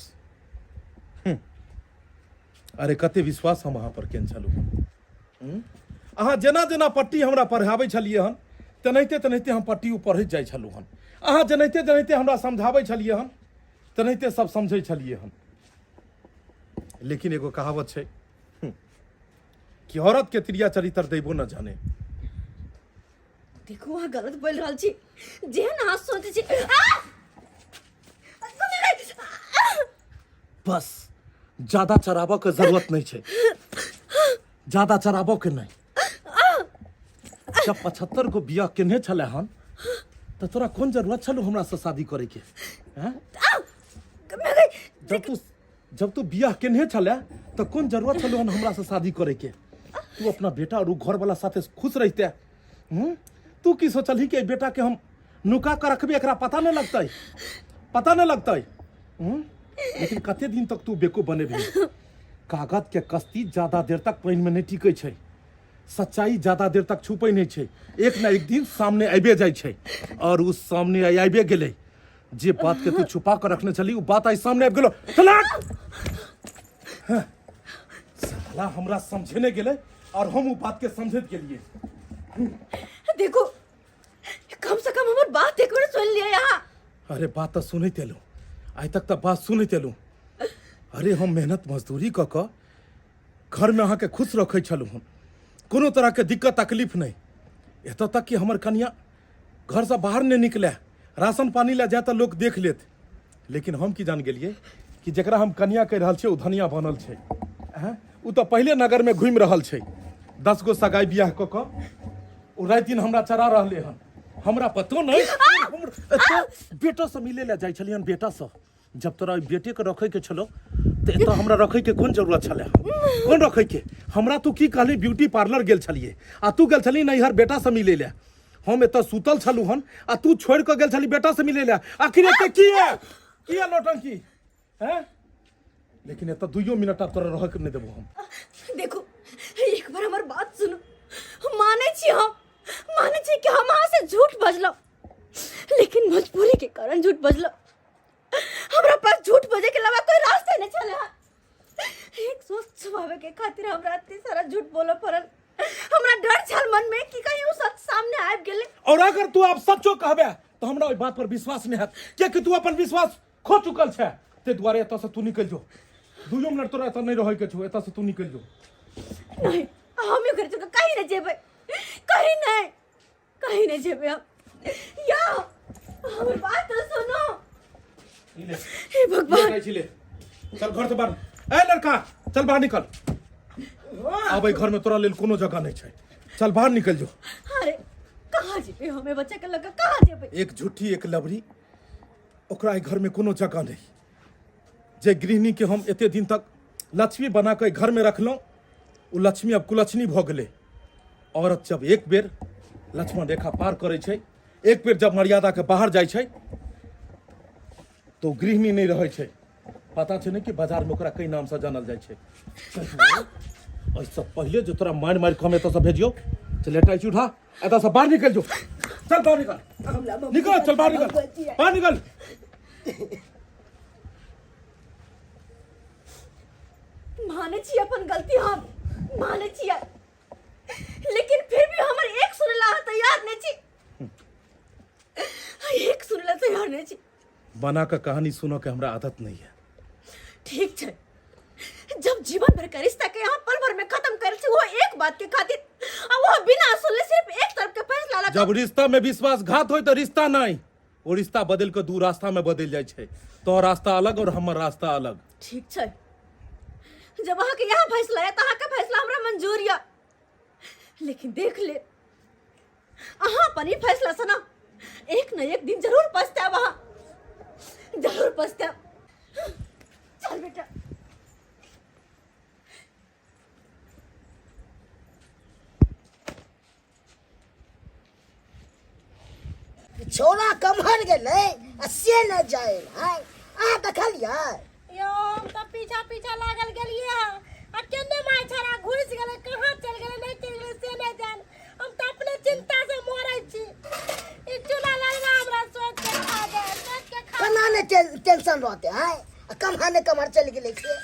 अरे कते विश्वास हम अहाँ पर केन छलू अहाँ जेना जेना पट्टी हमरा पढ़ाबै छलियै हन तेनाहिते तेनाहिते हम पट्टी पढ़ैत जाइ छलहुँ हन। अहाँ जेनाहिते जेनाहिते हमरा समझाबै छलियै हन तेनाहिते सब समझै छलियै हन। लेकिन एगो कहावत छै कि औरत के त्रिया चरित्र देबो न जाने। देखो वहाँ गलत बोल रहा छी, जेहन अहाँ सोचे छी बस ज्यादा चराबऽ के जरूरत नहीं छै, ज्यादा चराबऽ के नहीं। जब 75 गो बियाह केने छले हन तो तोरा कौन जरूरत छलो हमरा से शादी करे के? हैं? जब तू बियाह केने छले तो कौन जरूरत छलो हन हमरा से शादी करे के? तू अपना बेटा और घर वाला साथे खुश रहते। तू की सोचल ही कि बेटा के हम नुका कर रखबे, एकरा पता नहीं लगता, पता नहीं लगता। लेकिन कते दिन तक तू बेको बनेबी? कागज के कश्ती ज्यादा देर तक पानी में नहीं टिकै छै, सच्चाई ज्यादा देर तक छुपै नहीं छै, एक ना एक दिन सामने आबे जाय छै। और उस सामने आबे गेलै, जे बात के तू छुपा कर रखने छली वो बात आई सामने आबि गेलो। साला हमरा समझेने गेलै और हम वो बात के समझत गेलिए। देखो कम से कम हमार बात एक बार सुन लिया यहाँ। अरे बात तो सुनते लो, आज तक तो बात सुनते लो। अरे हम मेहनत मजदूरी क के घर में अहाँ के खुश रखे छलू हम, कोनो तरह के दिक्कत तकलीफ नहीं। एत तक कि हमर कन्या घर से बाहर नहीं निकले, राशन पानी ले जाए तो लोग देख लेत। लेकिन हम की जान गेलिए कि जकरा हम कन्या कह रहल छे, उ धनिया बनल छे। उ तो पहले नगर में घूम रहल छे, 10 गो सगाई बियाह क के उ रात दिन हमरा चरा रहले हन। हमरा पतो नहीं बेटा से मिले ले जाय छलियन। बेटा से जब तोरा बेटे के रखे के छलो तो एत हमरा रखे के कौन जरूरत छले? कौन रखे के? हमरा तू की कहली ब्यूटी पार्लर गेल छलिए आ तू गेल छली नैहर बेटा से मिले ले। हम एत सुतल छलू हन आ तू छोड़ के गेल छली बेटा से मिले ले। आखिर एत की है नौटंकी हैं? लेकिन एत 2 मिनट अब तोरा रह के नहीं देबो हम। देखो एक बार हमार बात सुनो, माने छी हम, माने छी कि हम अहाँ से झूठ बजलो, लेकिन मजबूरी के कारण झूठ बजलो। हमरा पास झूठ बजे के अलावा कोई रास्ता नहीं चले। एक सोच छुपावे के खातिर हमरा इतनी सारा झूठ बोलो पड़ल। हमरा डर छल मन में कि कहीं वो सच सामने आब गेले। और अगर तू अब सच्चो कहबे तो हमरा ओई बात पर विश्वास नहीं है, कि तू अपन विश्वास खो चुकल छे। ते द्वारे एत से तू निकल जो, 2 मिनट तोरा एत नहीं रहे के छो, एत से तू निकल जो। नहीं हम यो कर चुका, कहीं नहीं जेबे, कहीं नहीं जेबे हम। या हमर बात तो सुनो। हे भगवान, चल घर से बाहर। ए लड़का चल बाहर निकल। अब घर में तोरा लेल कोनो जगह नहीं छै, चल बाहर निकल जो। अरे कहाँ जेबे हमें? बच्चा के लगा कहाँ जेबे? एक झूठी एक लबरी, ओकरा ए घर में कोनो जगह नहीं। जे गृहिणी के हम एते दिन तक लक्ष्मी बना के घर में रखलौं, उ लक्ष्मी अब कुलक्ष्मी भ गेलै। औरत जब एक बेर लक्ष्मण रेखा पार करे छै, एक बेर जब मर्यादा के बाहर जाय छै तो गृहिणी नहीं रहे छै। पता छै ने कि बाजार में ओकरा कई नाम से जानल जाय छै। ऐसा पहले जो तोरा मार मार कम एत से भेजियो, चल एटा उठा, एत से बाहर निकल जो। चल बाहर निकल, निकल, चल बाहर निकल, बाहर निकल। माने छी अपन गलती, हम माने छी, लेकिन फिर भी हमर एक सुनला तैयार नहीं छी, एक सुनला तैयार नहीं छी। बना का कहानी सुनो के हमरा आदत नहीं है। ठीक है, जब जीवन भर का रिश्ता के यहाँ पल भर में खत्म कर छी, वो एक बात के खातिर, और वो बिना सुनले सिर्फ एक तरफ के फैसला लगा। जब रिश्ता में विश्वासघात हो तो रिश्ता नहीं, वो रिश्ता बदल के 2 रास्ता में बदल जाय छै। तो रास्ता अलग और हमर रास्ता अलग। ठीक है, जब अहाँ के यहाँ फैसला है, तहाँ का फैसला हमरा मंजूर या। लेकिन देख ले, अहाँ अपन ही फैसला सुना, एक न एक दिन जरूर पछताब, अहाँ जरूर पछताब। चल बेटा। छोरा कमहर गेले से न जाए हाय आ देखलिया यो हम तो पीछा पीछा लागल गेलिए आ केने माय छरा घुस गेले, कहां चल गेले नहीं चल गेले से नहीं जान। हम तो अपने चिंता से मरै छी। ई चूल्हा लगा हमरा सोच के खा जाए, सोच के खा। कना ने टेंशन रहते हाय कमहर ने कमहर चल गेले से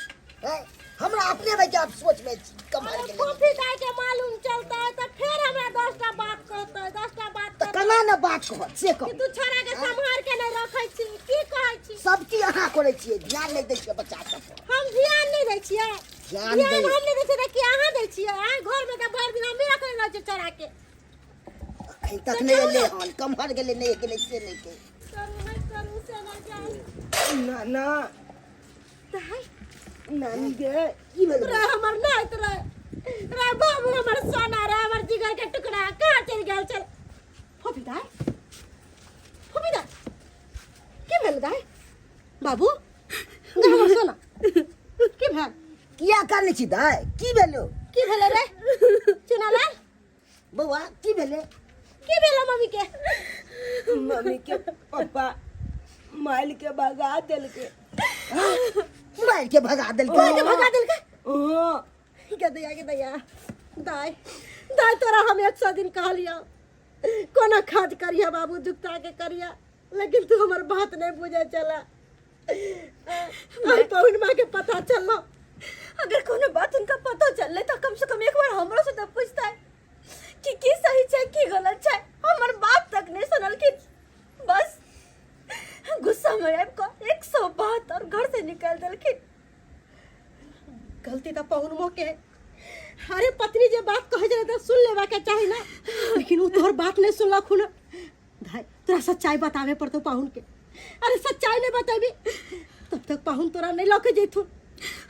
हाय हमरा अपने में क्या सोच में कमाल अरे गेले फूफी दाई के मालूम चलता है तो फिर हमरा 10टा बात कहता है 10टा बात तो कहता कना न बात कह से कि कह तू छोरा के संभाल के नहीं रखै छी की कहै छी सब चीज अहाँ करे छियै ध्यान नहीं दै छियै बच्चा सब पर हम ध्यान नहीं दै छियै ध्यान ध्यान दै हम नहीं दै छियै तो कि अहाँ दै छियै आ घर में तो भर दिन हम रखै रह छियै छोरा के अखन तक नहीं एले हन कमहर गेले नहीं गेले से नहीं के करू से ना जाए ना ना दाई नानी गे की भेल रे हमर नहीं तो रे बाबू हमर सोना रे हमर जिगर के टुकड़ा कहाँ चल गेल चल फूफी दाई की भेल दाई बाबू गे हमर सोना की भेल किया करने छी दाई की भेलो की भेल रे चुनालाल बौआ की भेले की भेल मम्मी के मम्मी के पापा माइल के भगा दिल के मार के भगा देल के भगा दिल के हाँ के दया दाई दाई तोरा हम 100 दिन कहलिया कोना खाद करिया बाबू दुखता के करिया लेकिन तू हमर बात नहीं बुझे चला पहुन माँ के पता चललो अगर कोनो बात उनका पता चल तो कम से कम एक बार हमरो से तो पूछता है कि सही छै की गलत छै हमर बात तक नहीं सुनल कि बस गुस्सा में आब को 100 बात और घर से निकाल देलखिन। गलती तो पहुन मो के अरे पत्नी जे बात कहे जे तो सुन लेवा के चाही ना लेकिन वो तोहर बात नहीं सुनला खुन भाई तोरा सच्चाई बतावे पड़तो पाहुन के अरे सच्चाई नहीं बताबी तब तक पाहुन तोरा नहीं लके जैथुन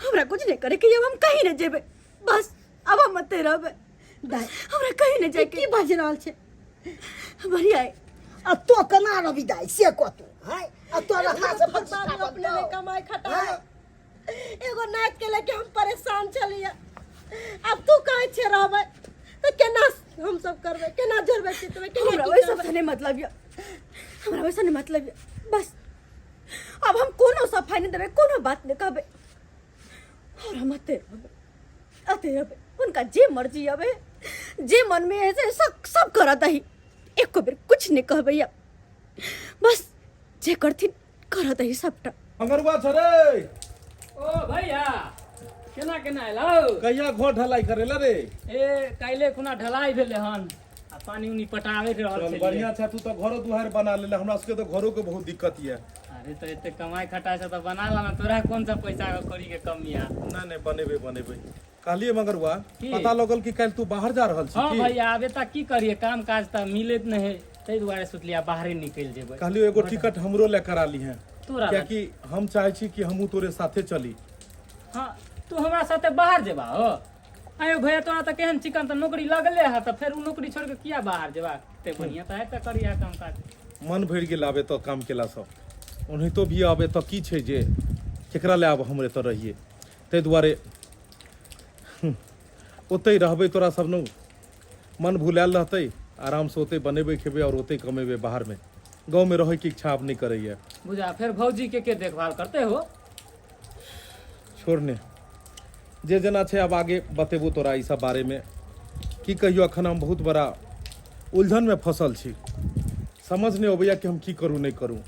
हमरा कुछ नहीं करे कि अब हम कहीं नहीं जेबे बस अब हम मते रहबे दाई हमरा कहीं नहीं जाए की बाज रहल छे बढ़िया है। अब तो कना रवि दाई से कह तू हां अब तो रखा से भगवान अपने में कमाई खटा एगो नाच के लेके हम परेशान चलिया अब तू कहे छे रहबे तो केना हम सब करबे केना जोड़बे चितबे केना हमरा की वैसा करबे? नहीं मतलब ये हमरा वैसा नहीं मतलब ये बस अब हम कोनो सफाई नहीं देबे कोनो बात नहीं कहबे और हम अते रहबे उनका जे मर्जी आवे जे मन में ऐसे सब करत ही एको बेर कुछ नहीं कहबे या बस जे करथिन करत ही सबटा अंगरवा छरे ओ भैया केना केना एलौ कहिया घर ढलाई करेला रे ए काइले खुना ढलाई भेले हन आ पानी उनी पटावे रहल चल छलिए। बढ़िया छै तू तो घरो दुआर बना लेले हमरा सबके तो घरो के बहुत दिक्कत ये अरे तो एते कमाई खटाई से तो बना ला ना तोरा कौन सा पैसा का कौड़ी के कमी आ नहीं बनेबे कहलिए मगरवा की? पता लगल कि कल तू बाहर जा रहल छी हाँ की भैया आबे तक की करिए काम काज तो मिलत नहीं है तै दुआरे सोचलिया बाहरे निकल जेबै कहलियो एगो टिकट हमरो ले करा ली है तोरा क्या कि हम चाहे छी कि हमहू तोरे साथे चली हाँ तू हमरा साथे बाहर जेबा हो आयो भैया तोरा तो केहन चिकन तो नौकरी लगले है तो फिर उ नौकरी छोड़ के किया बाहर जेबा ते बढ़िया तो है तो करिया काम काज मन भरि गेल आबे तो काम केला सब उन्हीं तो भी आबे तो की छै जे केकरा ले आब हमरे तो रहिए तै दुआरे ओतै रहबै तोरा सब न मन भुलायल रहतै आराम से ओतै बनेबै खेबै और ओतै कमेबै बाहर में गाँव में रहे की इच्छा अब नहीं करैया बुझा फिर भौजी के देखभाल करते हो छोड़ने जे जना छै अब आगे बतेबो तोरा ई सब बारे में की कहियो अखन हम बहुत बड़ा उलझन में फसल छी समझ नहीं अबैया कि हम की करूँ नहीं करूँ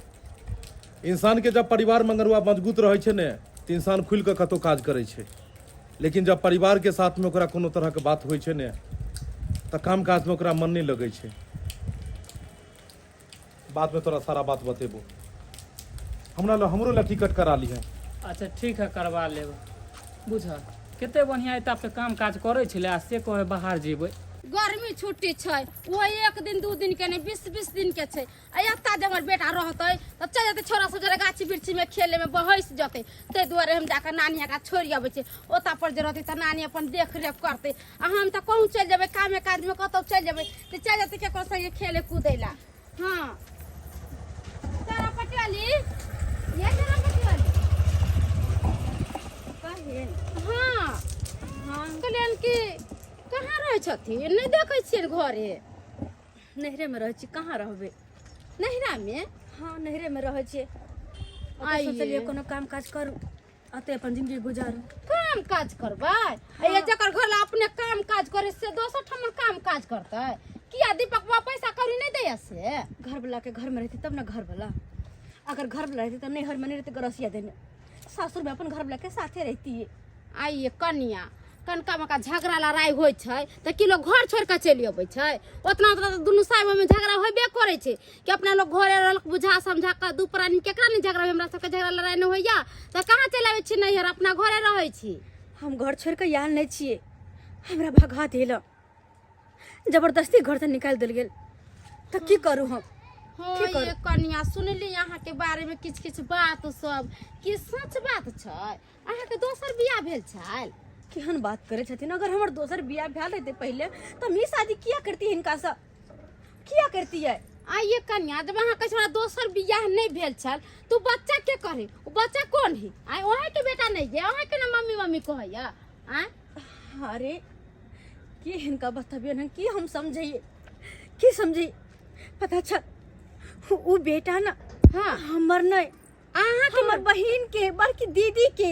इंसान के जब परिवार मंगरुआ मजबूत रहे छै ने तो इंसान खुल के कतौ काज करे छै लेकिन जब परिवार के साथ में ओकरा कोनो तरह के बात होइ छै ने तो काम काज में ओकरा मन नहीं लगे छै बाद में तोरा सारा बात बतेबो हमरो ला टिकट करा ली है अच्छा ठीक है करवा लेब बुझ कते बढ़िया एता पे काम काज करे छले आ से कहे बाहर जेबै गर्मी छुट्टी छै वो 1 दिन 2 दिन के नहीं 20 दिन के छै आ एता जे हमर बेटा रहतै त चल जेतै छोरा सब जरे गाछी बिरछी में खेले में बहस जतै ते दुआरे हम जाकर नानी का छोड़ आबै छै ओता पर जे रहतै त नानी अपन देख रेख करतै आ हम त कहूँ चल जेबै कामे काज में कतौ चल जेबै त चल जेतै के संगे खेले कूदै ला हां तारा पटियाली ये तारा पटियाली कहिन हां हां कल्याण की कहाँ रहे छथिन नहीं देखे छियै घरे नहरे में रह छी कहाँ रहबे नहिरा में हाँ नहरे में रह छी आइये। सोचलिए कोनो काम काज करू अते अपन जिंदगी गुजारू काम काज करबै ये जकर घर ला अपने काम काज करे से दोसर ठमन काम काज करतै किया दीपक बा पैसा कौड़ी नहीं दैया से घर वाला के घर में रहती तब ना घर वाला अगर घर वाला रहती तो नैहर में नहीं रहती गरसिया देने सासुर में अपन घर वाला के साथे रहती है आइए कनिया कनका मका झगड़ा लड़ाई होइ छै त कि लोग घर छोड़ के चलि अबै छै ओतना ओतना तो दुनू साइड में झगड़ा होबे करे छै कि अपना लोग घरे रहलक बुझा समझा के दू प्राणी केकरा नहीं झगड़ा हमरा सबके झगड़ा लड़ाई नहीं होइया त कहां चलि आबै छी नैहर अपना घरे रहै छी हम घर छोड़ के आयल नहीं छिए हमरा भगा देल जबरदस्ती घर से निकाल देल गेल तो की करू हम हो ये कनिया सुनली यहाँ के बारे में किछ किछ बात सब कि सच बात छै अहाँ के दोसर बियाह भेल छै केहन बात करे छथिन अगर हमर दोसर बियाह भेल रहते पहले तो हम ई शादी किया करती हिनका से किया करती है आइए कन्या जब अहाँ कहै हमरा दोसर बियाह नहीं भेल छल तो बच्चा के करे ओ बच्चा कौन है आइ ओहे के बेटा नहीं है ओहे के ना मम्मी मम्मी कहैया आइ अरे की हिनका बतबियो न की हम समझिए की समझी पता चल उ बेटा ना हाँ हमर नहीं अहाँ के हमर बहन के बड़की दीदी के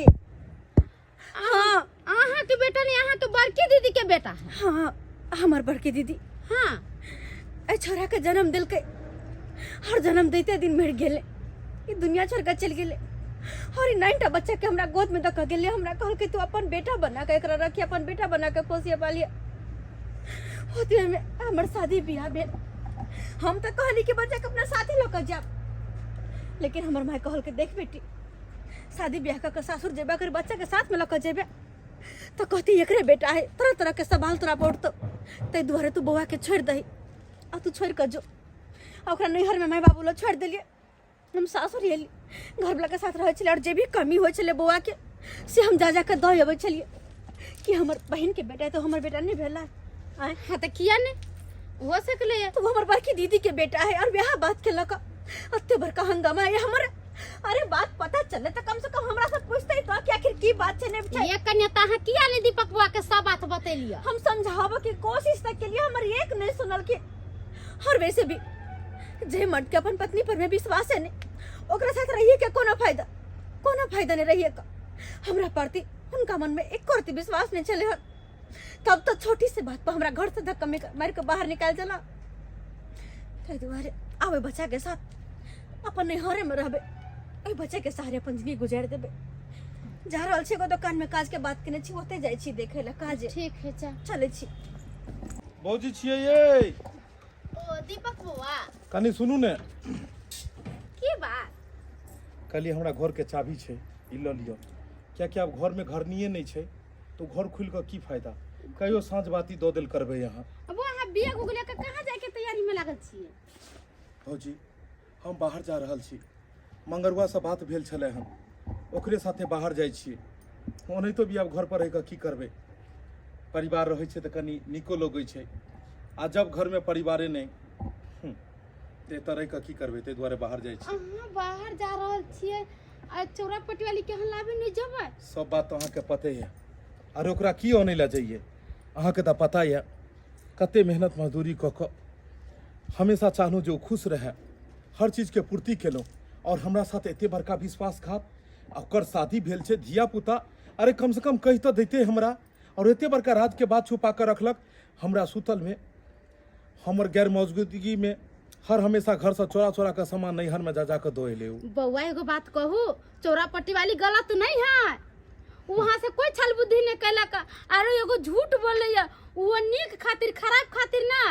हाँ अहाँ के बेटा नहीं अहाँ के बड़की दीदी के बेटा है हाँ हमर बड़की दीदी हाँ ए छोरा के जन्म दिलके हर जन्म देते दिन मर गेले ई दुनिया छोड़ के चल गेले और ई 9टा बच्चा के हमरा गोद में दक गेले हमरा कहल कि तू अपन बेटा बना के एकरा रखी अपन बेटा बना के पोसिए पालिए होते में हमर शादी बियाह भेल हम तो कहली कि बच्चा के अपना साथी लोग जा लेकिन हमर माय कहल के देख बेटी शादी ब्याह का ससुर जेबा कर बच्चा के साथ में लक जेबे तो कहती एकरे बेटा है तरह तरह के सवाल तोरा पड़तो ते दुआरे तू बउआ के छोड़ दही आ तू छोड़ कर जो ओकरा नैहर में माय बाबू लोग छोड़ दिलिए हम सासुर एली घर वाला के साथ रहे छले और जे भी कमी होय छले बउआ के से हम जा जा के दई अबै छलिए कि हमर बहन के बेटा है तो हमर बेटा नहीं भेला आय हाँ तो किया नहीं हो सकले तू हमर बड़की दीदी के बेटा है और ब्याह बात के लका अत्ते बड़का हंगामा है हमर अरे बात पता चले तो कम से कम हमरा से पूछते तो कि आखिर की बात छे ने ये कन्या ताहा किया नहीं दीपक बुआ के सब बात बतेलिया हम समझावे की कोशिश तक के लिए हमर एक नहीं सुनल के और वैसे भी जे मर्द के अपन पत्नी पर में विश्वास है ने ओकरा साथ रहिए के कोनो फायदा नहीं रहिए का हमरा प्रति उनका मन में एक करती विश्वास नहीं चले है तब तो छोटी सी बात पर हमरा घर से धक्का मार के बाहर निकाल चला ते दुआरे आवे बच्चा के साथ अपन नैहरे में रहबे ओई बच्चे के सहारे अपन जिंदगी गुजार देबे जा रहल छी को दुकान में काज के बात केने छी ओते जाय छी देखे ला काज ठीक है चा चले छी बौजी छियै ये ओ दीपक बुआ कनी सुनू ने की बात कल हमरा घर के चाबी छै ई लऽ लियो कियाकि आब घर में घरनिये नहीं छै तो घर खुल के की फायदा कहियो साँझ बाती दो दिल करबे यहाँ अब वहाँ बिया गुगले के कहाँ जाए के तैयारी में लागल छिए भौजी हम बाहर जा रहल छी मंगरुआ से बात भेल छले हन ओकरे साथे बाहर जाइ छियै ओनाहितो भी आब घर पर रहि कऽ की करबै परिवार रहै छै तऽ कनी नीको लगै छै आ जब घर में परिवारे नहीं ते तऽ रहि कऽ की करबै ताहि दुआरे बाहर जाइ छी अहाँ बाहर जा रहल छिए आ चौरा पटियाली के हल्ला भी नहीं जबै सब बात तो अहाँके पते है अरे ओकरा की आनै लए जाइए अहाँके तऽ पता यऽ कते मेहनत मजदूरी कऽ कऽ हमेशा चाहलहुँ जे ओ खुश रहै हर चीज के पूर्ति केलहुँ और हमरा साथ एते बड़का विश्वासघात ओकर शादी भेल छै धिया पुता अरे कम से कम कहि तऽ दैते हमरा और एते बड़का राज के बात छुपा कर रखलक हमरा सुतल में हमर गैर मौजूदगी में हर हमेशा घर से चोरा चोरा के सामान नैहर में जा के दो ले बउआ एगो बात कहू चौरा पट्टी वाली गलत नहीं है वहाँ से कोई छल बुद्धि नहीं कैलक आरो एगो झूठ बोलैया वो नीक खातिर खराब खातिर ना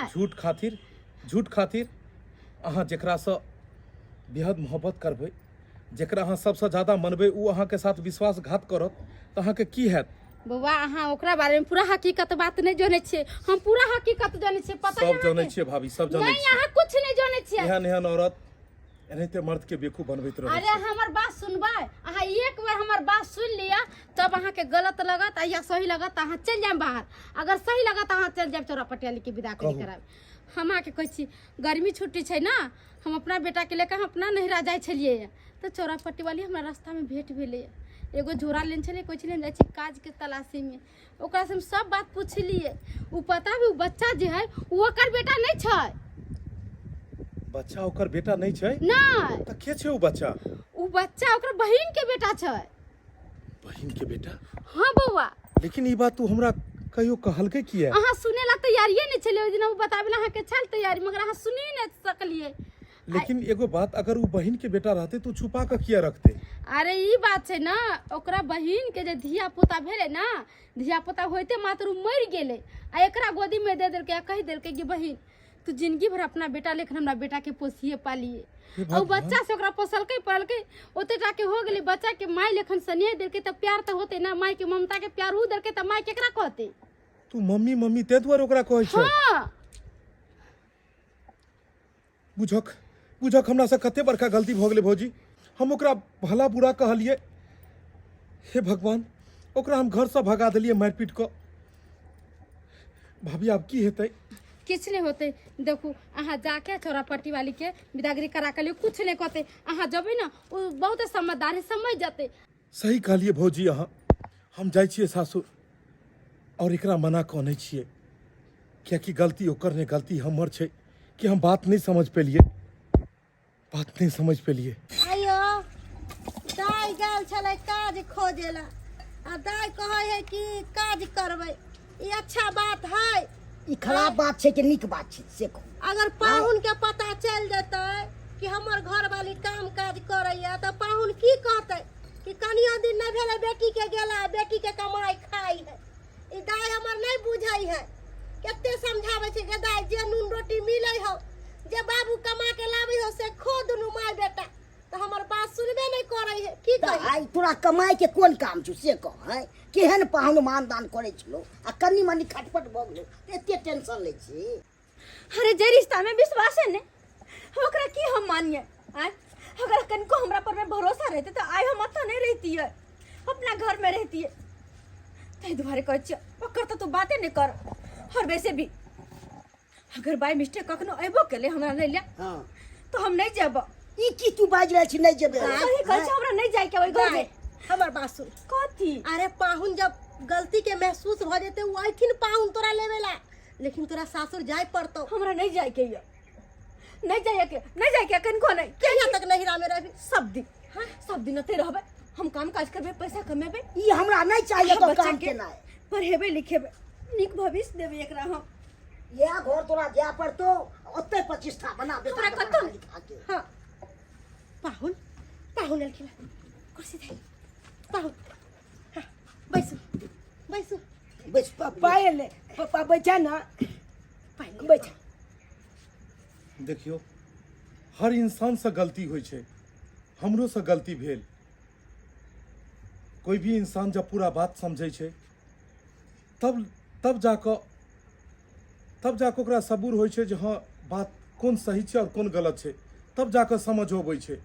झूठ खातिर अहाँ जेकरा से बेहद मोहब्बत करबै जेकरा अहाँ सबसे ज्यादा मनबै उ अहाँ के साथ विश्वासघात करत तऽ अहाँ के की हैत बउआ अहाँ ओकरा बारे में पूरा हकीकत बात नहीं जाने छिए हम पूरा हकीकत जाने छिए पता सब जानै छियै भाभी सब जानै नहीं छियै अहाँ कुछ नहीं जाने छिए एहन एहन औरत एनाहिते मर्द के बेवकूफ बनबैत रहै अरे हमर बात सुनबै अहाँ एक बार हमर बात सुन लिया तब अहाँ के गलत लगत या सही लगत अहाँ चल जाए बाहर अगर सही लगत अहाँ चल जाए चौरा पटियाली के विदा कराब हम आके कहै छी गर्मी छुट्टी छै ना हम अपना बेटा के लेकर हम अपना नहिरा जाइ छलिए तो चौरा पट्टी वाली हमरा रास्ता में भेंट भेलै एगो झोरा लेन छले कोई छले जाइ छी काज के तलाशी में ओकरा से हम सब बात पूछलिए उ पता भी उ बच्चा जे है उ ओकर बेटा नहीं छै बच्चा ओकर बेटा नहीं छै नहीं तऽ के छै उ बच्चा ओकर बहिन के बेटा छै बहिन के बेटा हाँ बउआ लेकिन ई बात तू हमरा कहियो कहलकै किया अहाँ सुने ला तैयारिये नहीं छले ओइ दिन उ बताबे ला अहाँ के छल तैयारी मगर अहाँ सुनी नहीं सकलिए लेकिन एगो बात, अगर वो बहन के बेटा रहते तो छुपा कर किया रखते? अरे ई बात छै ना, ओकरा बहिन के जे धिया पुता भेले ना, धिया पुता होते मात्र उ मर गेले आ एकरा गोदी में दे देलके, कह देलके कि बहिन तू जिंदगी भर अपना बेटा लेकिन हमरा बेटा के पोसिए पालिए। और बच्चा से ओकरा पोसलके पलके ओते जाके हो गेले, बच्चा के माय लेखन सनिए देलके त प्यार त होते ना, माय के ममता के प्यार उ देलके त माय केकरा कहते? तू मम्मी मम्मी ते दुआरे ओकरा कहै छै? हां बुझक बुझक हमरा से कते बड़का गलती भ गेलै भौजी। हम ओकरा भला बुरा कहलिए, हे भगवान ओकरा हम घर से भगा देलिए मारपीट क। भाभी आब की हेतै? किछ नहीं होते। देखो अहाँ जाके छोरा पट्टी वाली के विदागरी करा के लिए कुछ नहीं कहते, अहाँ जबे ना उ बहुत समझदार है, समझ जाते। सही कहलिए भौजी अहाँ। हम जाइ छियै सासुर और एकरा मना कहने छियै, कियाकि गलती ओकर ने गलती हमर छै कि हम बात नहीं समझ पेलिए, बात नहीं समझ पेलिए। आयो दाई गेल छलै काज खोजेला आ दाई कहै है कि काज करबै, ई अच्छा बात है? ई खराब बात छै कि नीक बात छै से कहू। अगर पाहुन के पता चल जेतै कि हमर घर वाली काम काज करैया त पाहुन की कहतै कि कनिया दिन नहीं भेले बेटी के गेला, बेटी के कमाई खाई है। ई दाई हमर नहीं बुझै है, केते समझाबै छै कि दाई जे नून रोटी मिलै हो, जे बाबू कमा के लाबै हो से खो दुनू माय बेटा, त हमर बात सुनबे नहीं करै है। की कही आई तोरा कमाई के कोन काम छौ से कह है? केहन पाहुन मानदान करे छलो आ कनी मनी खटपट भ गेलो एते टेंशन ले छी? अरे जे रिश्ता में विश्वास है ने, ओकरा की हम मानिए? अगर कनको हमरा पर में भरोसा रहते तो आई हम अत नहीं रहती है, अपना घर में रहती है। तै दुआरे कहै छियै ओकर तो तू बातें नहीं कर। और वैसे भी अगर बाय मिस्टेक कखनो अयबो केले हमरा नहीं लिया हां तो हम नहीं जेब। ई की तू बाज रहल छी नहीं जेबे? सही कहै छै, हमरा नहीं जाय के ओइ घर में। हमर बात सुन। कथी? अरे पाहुन जब गलती के महसूस हो जेते उ आइथिन पाहुन तोरा लेवेला, लेकिन तोरा सासुर जाय पड़तो। हमरा नहीं जाय के ये, नहीं जाय के, नहीं जाय के कनको नहीं। कहिया तक नहिरा में रहबी? सब दिन, हां सब दिन ते रहबे, हम काम काज करबे, पैसा कमेबे, ई हमरा नहीं चाहिए तो बच्चा काम के केना है? पढ़ेबे लिखेबे, नीक भविष्य देबे एकरा हम। या घर तोरा जा पड़तो, ओते प्रतिष्ठा बना बेटा हमरा के कतौ पढ़ा लिखा के। हां पाहुन पाहुन एलखिन, कुर्सी दे पाहुन। हाँ बैसू बैसू बस पायल पापा बैठा ना, बैठा। देखियो हर इंसान से गलती होइ छै, हमरो से गलती भेल। कोई भी इंसान जब पूरा बात समझै छै तब जाके ओकरा सबूर होइ छै जे हाँ बात कोन सही छै और कोन गलत छै, तब जाके समझ अबै छै।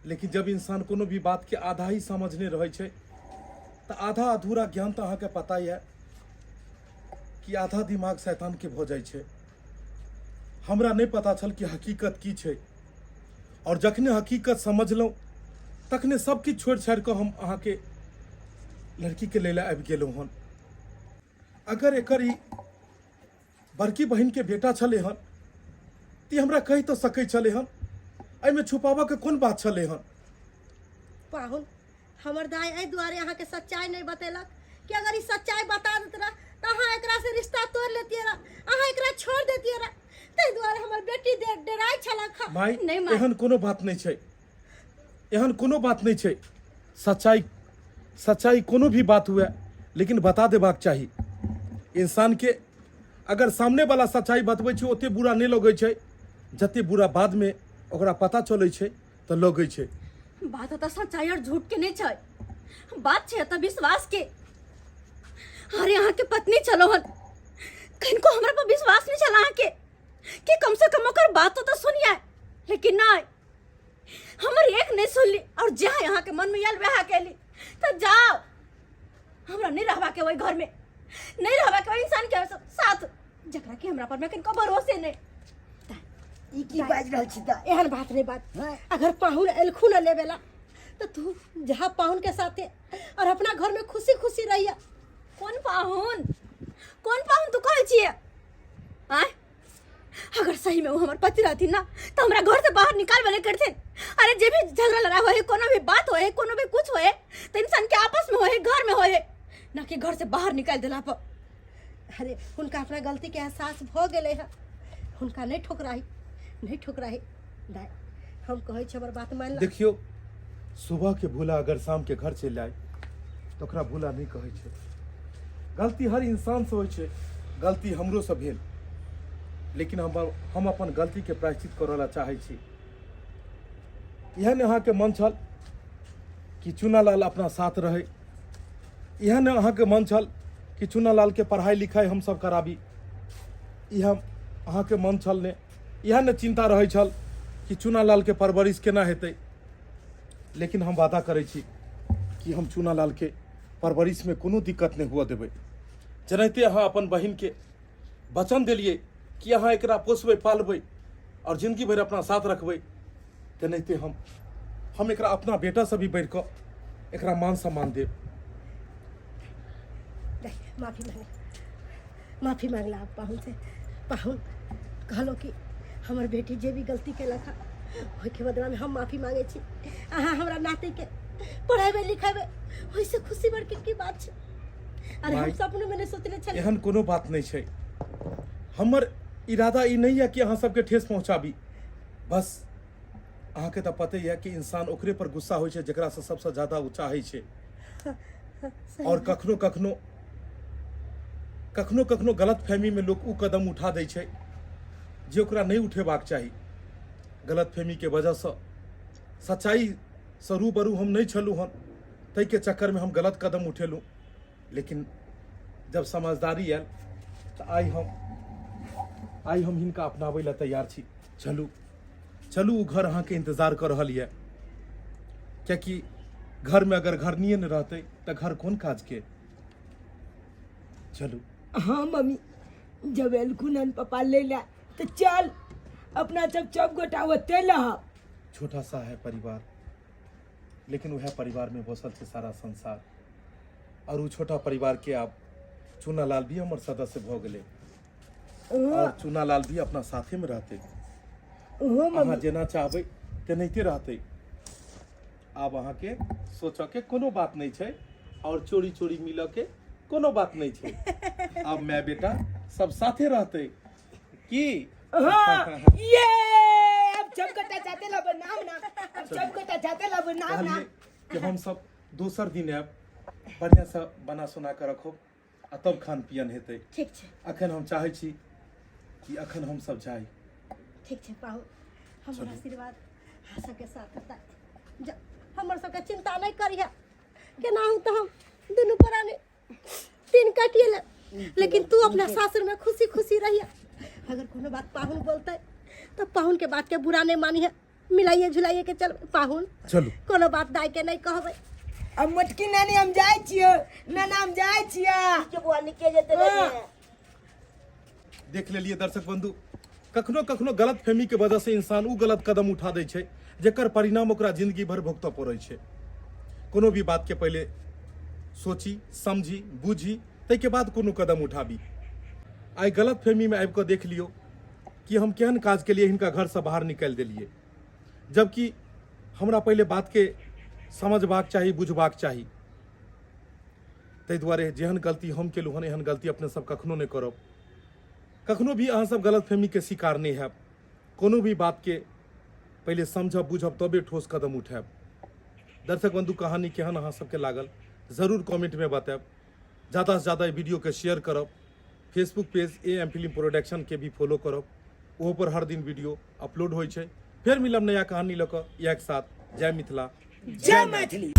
लेकिन जब इंसान कोनो भी बात के आधा ही समझने रहै छै तो आधा अधूरा ज्ञान तो अहाँके पता ही है कि आधा दिमाग शैतान के भ जाइ छै। हमरा नहीं पता छल कि हकीकत की छै, और जखने हकीकत समझलहुँ तखने सब किछु छोड़ि छाड़ि कऽ हम अहाँके लड़की के लेला आबि गेलहुँ हन। अगर एकर ई बड़की बहन के बेटा छलै हन ती हमरा कहि तो सकै छलै हन, एहिमे छुपाबऽ के कोन बात छलै हन? पाहुन हमर दाई एहि दुआरे अहाँ के सच्चाई नहीं बतेलक कि अगर ई सच्चाई बता देत रह त अहाँ एकरा से रिश्ता तोड़ लेतिए रह, अहाँ एकरा छोड़ देतिए रह। तै दुआरे हमर बेटी देख डराई छलक। माई नहीं माई। एहन कोनो बात नहीं छै, एहन कोनो बात नहीं छै। सच्चाई कोनो भी बात हुए लेकिन बता देबाक चाही। इंसान के अगर सामने वाला सच्चाई बतबै छै ओते बुरा नहीं लगै छै, जते बुरा बाद में ओकरा पता चलै छै तो लगै छै। बात तो सच्चाई और झूठ के नहीं छै, बात छै तो विश्वास के। अरे यहाँ के पत्नी चलो हन, कनको हमरा पर विश्वास नहीं चला के कि कम से कम ओकर बात तो सुनिए, लेकिन नहीं हमर एक नहीं सुनली और जहाँ यहाँ के मन में यल बहा केली तो जाओ। हमरा नहीं रहबा के वही घर में, नहीं रहबा के इंसान के साथ जकरा कि हमरा पर में कनको भरोसे नहीं। ई की बाज रहल छी त? एहन बात नहीं बात। हाँ। अगर पाहुन एलखू न लेवेला तो तू जहाँ पाहुन के साथे और अपना घर में खुशी खुशी रहिया। कौन पाहुन तू कहै छियै? आय अगर सही में वो हमार पति रहती ना तो हमरा घर से बाहर निकाल वाले करते। अरे जे भी झगड़ा लड़ा हो है, कोनो भी बात हो है, कोनो भी कुछ हो है तो इंसान के आपस में हो है, घर में हो है, ना कि घर से बाहर निकाल देला पर। अरे उनका अपना गलती के एहसास हो गेले है, उनका नहीं ठुकराही दाय हम कहै छी हमर बात मान ला। देखियो सुबह के भूला अगर शाम के घर चलि आए तो ओकरा भूला नहीं कहै छै। गलती हर इंसान से होइ छै, गलती हमरो से भेल, लेकिन हम अपन गलती के प्रायश्चित करऽ ला चाहै छी। एहन अहाँके मन छल कि चुनालाल अपना साथ रहे, एहन अहाँके मन छल कि चुनालाल के पढ़ाई लिखाई हम सब कराबी, यह अहाँके मन छल ने, एहन चिंता रहै छल कि चुनालाल के परवरिश केना हेतै। लेकिन हम वादा करै छी कि हम चुनालाल के परवरिश में कोनो दिक्कत नहीं हुआ देबै। जेनाहिते अहाँ अपन बहिन के वचन देलिए कि अहाँ एकरा पोसबै पालबै और जिंदगी भर अपना साथ रखबै, तेनाहिते हम एकरा अपना बेटा से भी बढ़ कऽ एकरा मान सम्मान देब। माफी मांगला आप पाहुन से। पाहुन कहलो कि हमर बेटी जे भी गलती केलक है ओहिके बदला में हम माफी मांगे छी। अहाँ हमरा नाती के पढ़ाबे लिखाबे ओहिसे खुशी बड़के की बात छै। अरे हम सपने में नहीं सोचले छल। एहन कोनो बात नहीं छै। हमर इरादा ई नहीं है कि अहाँ सबके ठेस पहुंचाबी। बस अहाँके तऽ पते है कि इंसान ओकरे पर गुस्सा होइ छै जेकरा से सबसे ज्यादा ऊ चाहै छै। और कखनो कखनो गलत फहमी में लोग ऊ कदम उठा दै छै जे ओकरा नहीं उठेबाक चाही। गलत फहमी के वजह से सच्चाई से रूबरू हम नहीं छलू हन, तै के चक्कर में हम गलत कदम उठेलू। लेकिन जब समझदारी आयल तो आई हम हिनका अपनाबै ला तैयार छी। चलू ऊ घर अहाँके इंतजार कर रहल है, क्योंकि घर में अगर घर नहीं रहते तो घर कौन काज के। चलू। हाँ मम्मी, जब एलखुन पापा ले ला तो चल अपना सब गोटा ओते रह। छोटा सा है परिवार, लेकिन वह परिवार में बसल छै सारा संसार। और वो छोटा परिवार के आप चुनालाल भी हमारे सदस्य भ गेले और चुनालाल भी अपना साथे में रहते। अहाँ जेना चाहबै तेनाहिते रहते। आब अहाँ के सोचऽ के कोनो बात नहीं छै और चोरी मिलऽ के कोनो बात नहीं छै। अब मैं बेटा सब साथे रहते की। हाँ, ये अब चमकता जाते ला बनाम ना, अब चमकता जाते ला बनाम ना। कि हम सब दोसर दिन आब बढ़िया से बना सुना के रखो आ तब खान पियन हेतै। ठीक छै। अखन हम चाहै छी कि अखन हम सब जाई। ठीक छै पाहुन, हमर आशीर्वाद अहाँ सबके साथ रहता। हमर सबके चिंता नहीं करिया, केनाहू तो हम दुनू प्राणी तीन काटिए ले, लेकिन तू अपना सासुर में खुशी खुशी रहिया। अगर कोनो बात पाहुन बोलते तो पाहुन के बात के बुरा नहीं मानी है, मिलाइए झुलाइए के चल पाहुन। चलू कोनो बात दाई के नहीं कहबै। अब मोटकी नानी हम जाय छियो, नाना हम जाय छिया। बुआ निके जेते देख लेलिए दर्शक बंधु, कखनो गलत फहमी के वजह से इंसान ऊ गलत कदम उठा दै छै जेकर परिणाम ओकरा जिंदगी भर भुगतऽ पड़ै छै। कोनो भी बात के पहले सोची समझी बुझी तै के बाद कोनो कदम उठाबी। आई गलत फहमी में आबि कऽ देख लियो कि हम केहन काज के लिए हिनका घर से बाहर निकाल देलिए, जबकि हमरा पहले बात के समझबाक चाही बुझबाक चाही। तै दुआरे जेहन गलती हम केलहुँ हन एहन गलती अपने सब कखनो नहीं करब। कखनो भी अहाँ सब गलत फहमी के शिकार नहीं हैब। कोनो भी बात के पहले समझब बुझब तबे ठोस कदम उठाब। दर्शक बंधु कहानी केहन अहाँ सबके लागल जरूर कमेंट में बताएब। ज़्यादा से ज़्यादा वीडियो के शेयर करब। Facebook page AM film production के भी फॉलो करब, ओहो पर हर दिन वीडियो अपलोड होइ छै। फिर मिलब नया कहानी लऽ कऽ एक साथ। जय मिथिला, जय मैथिली।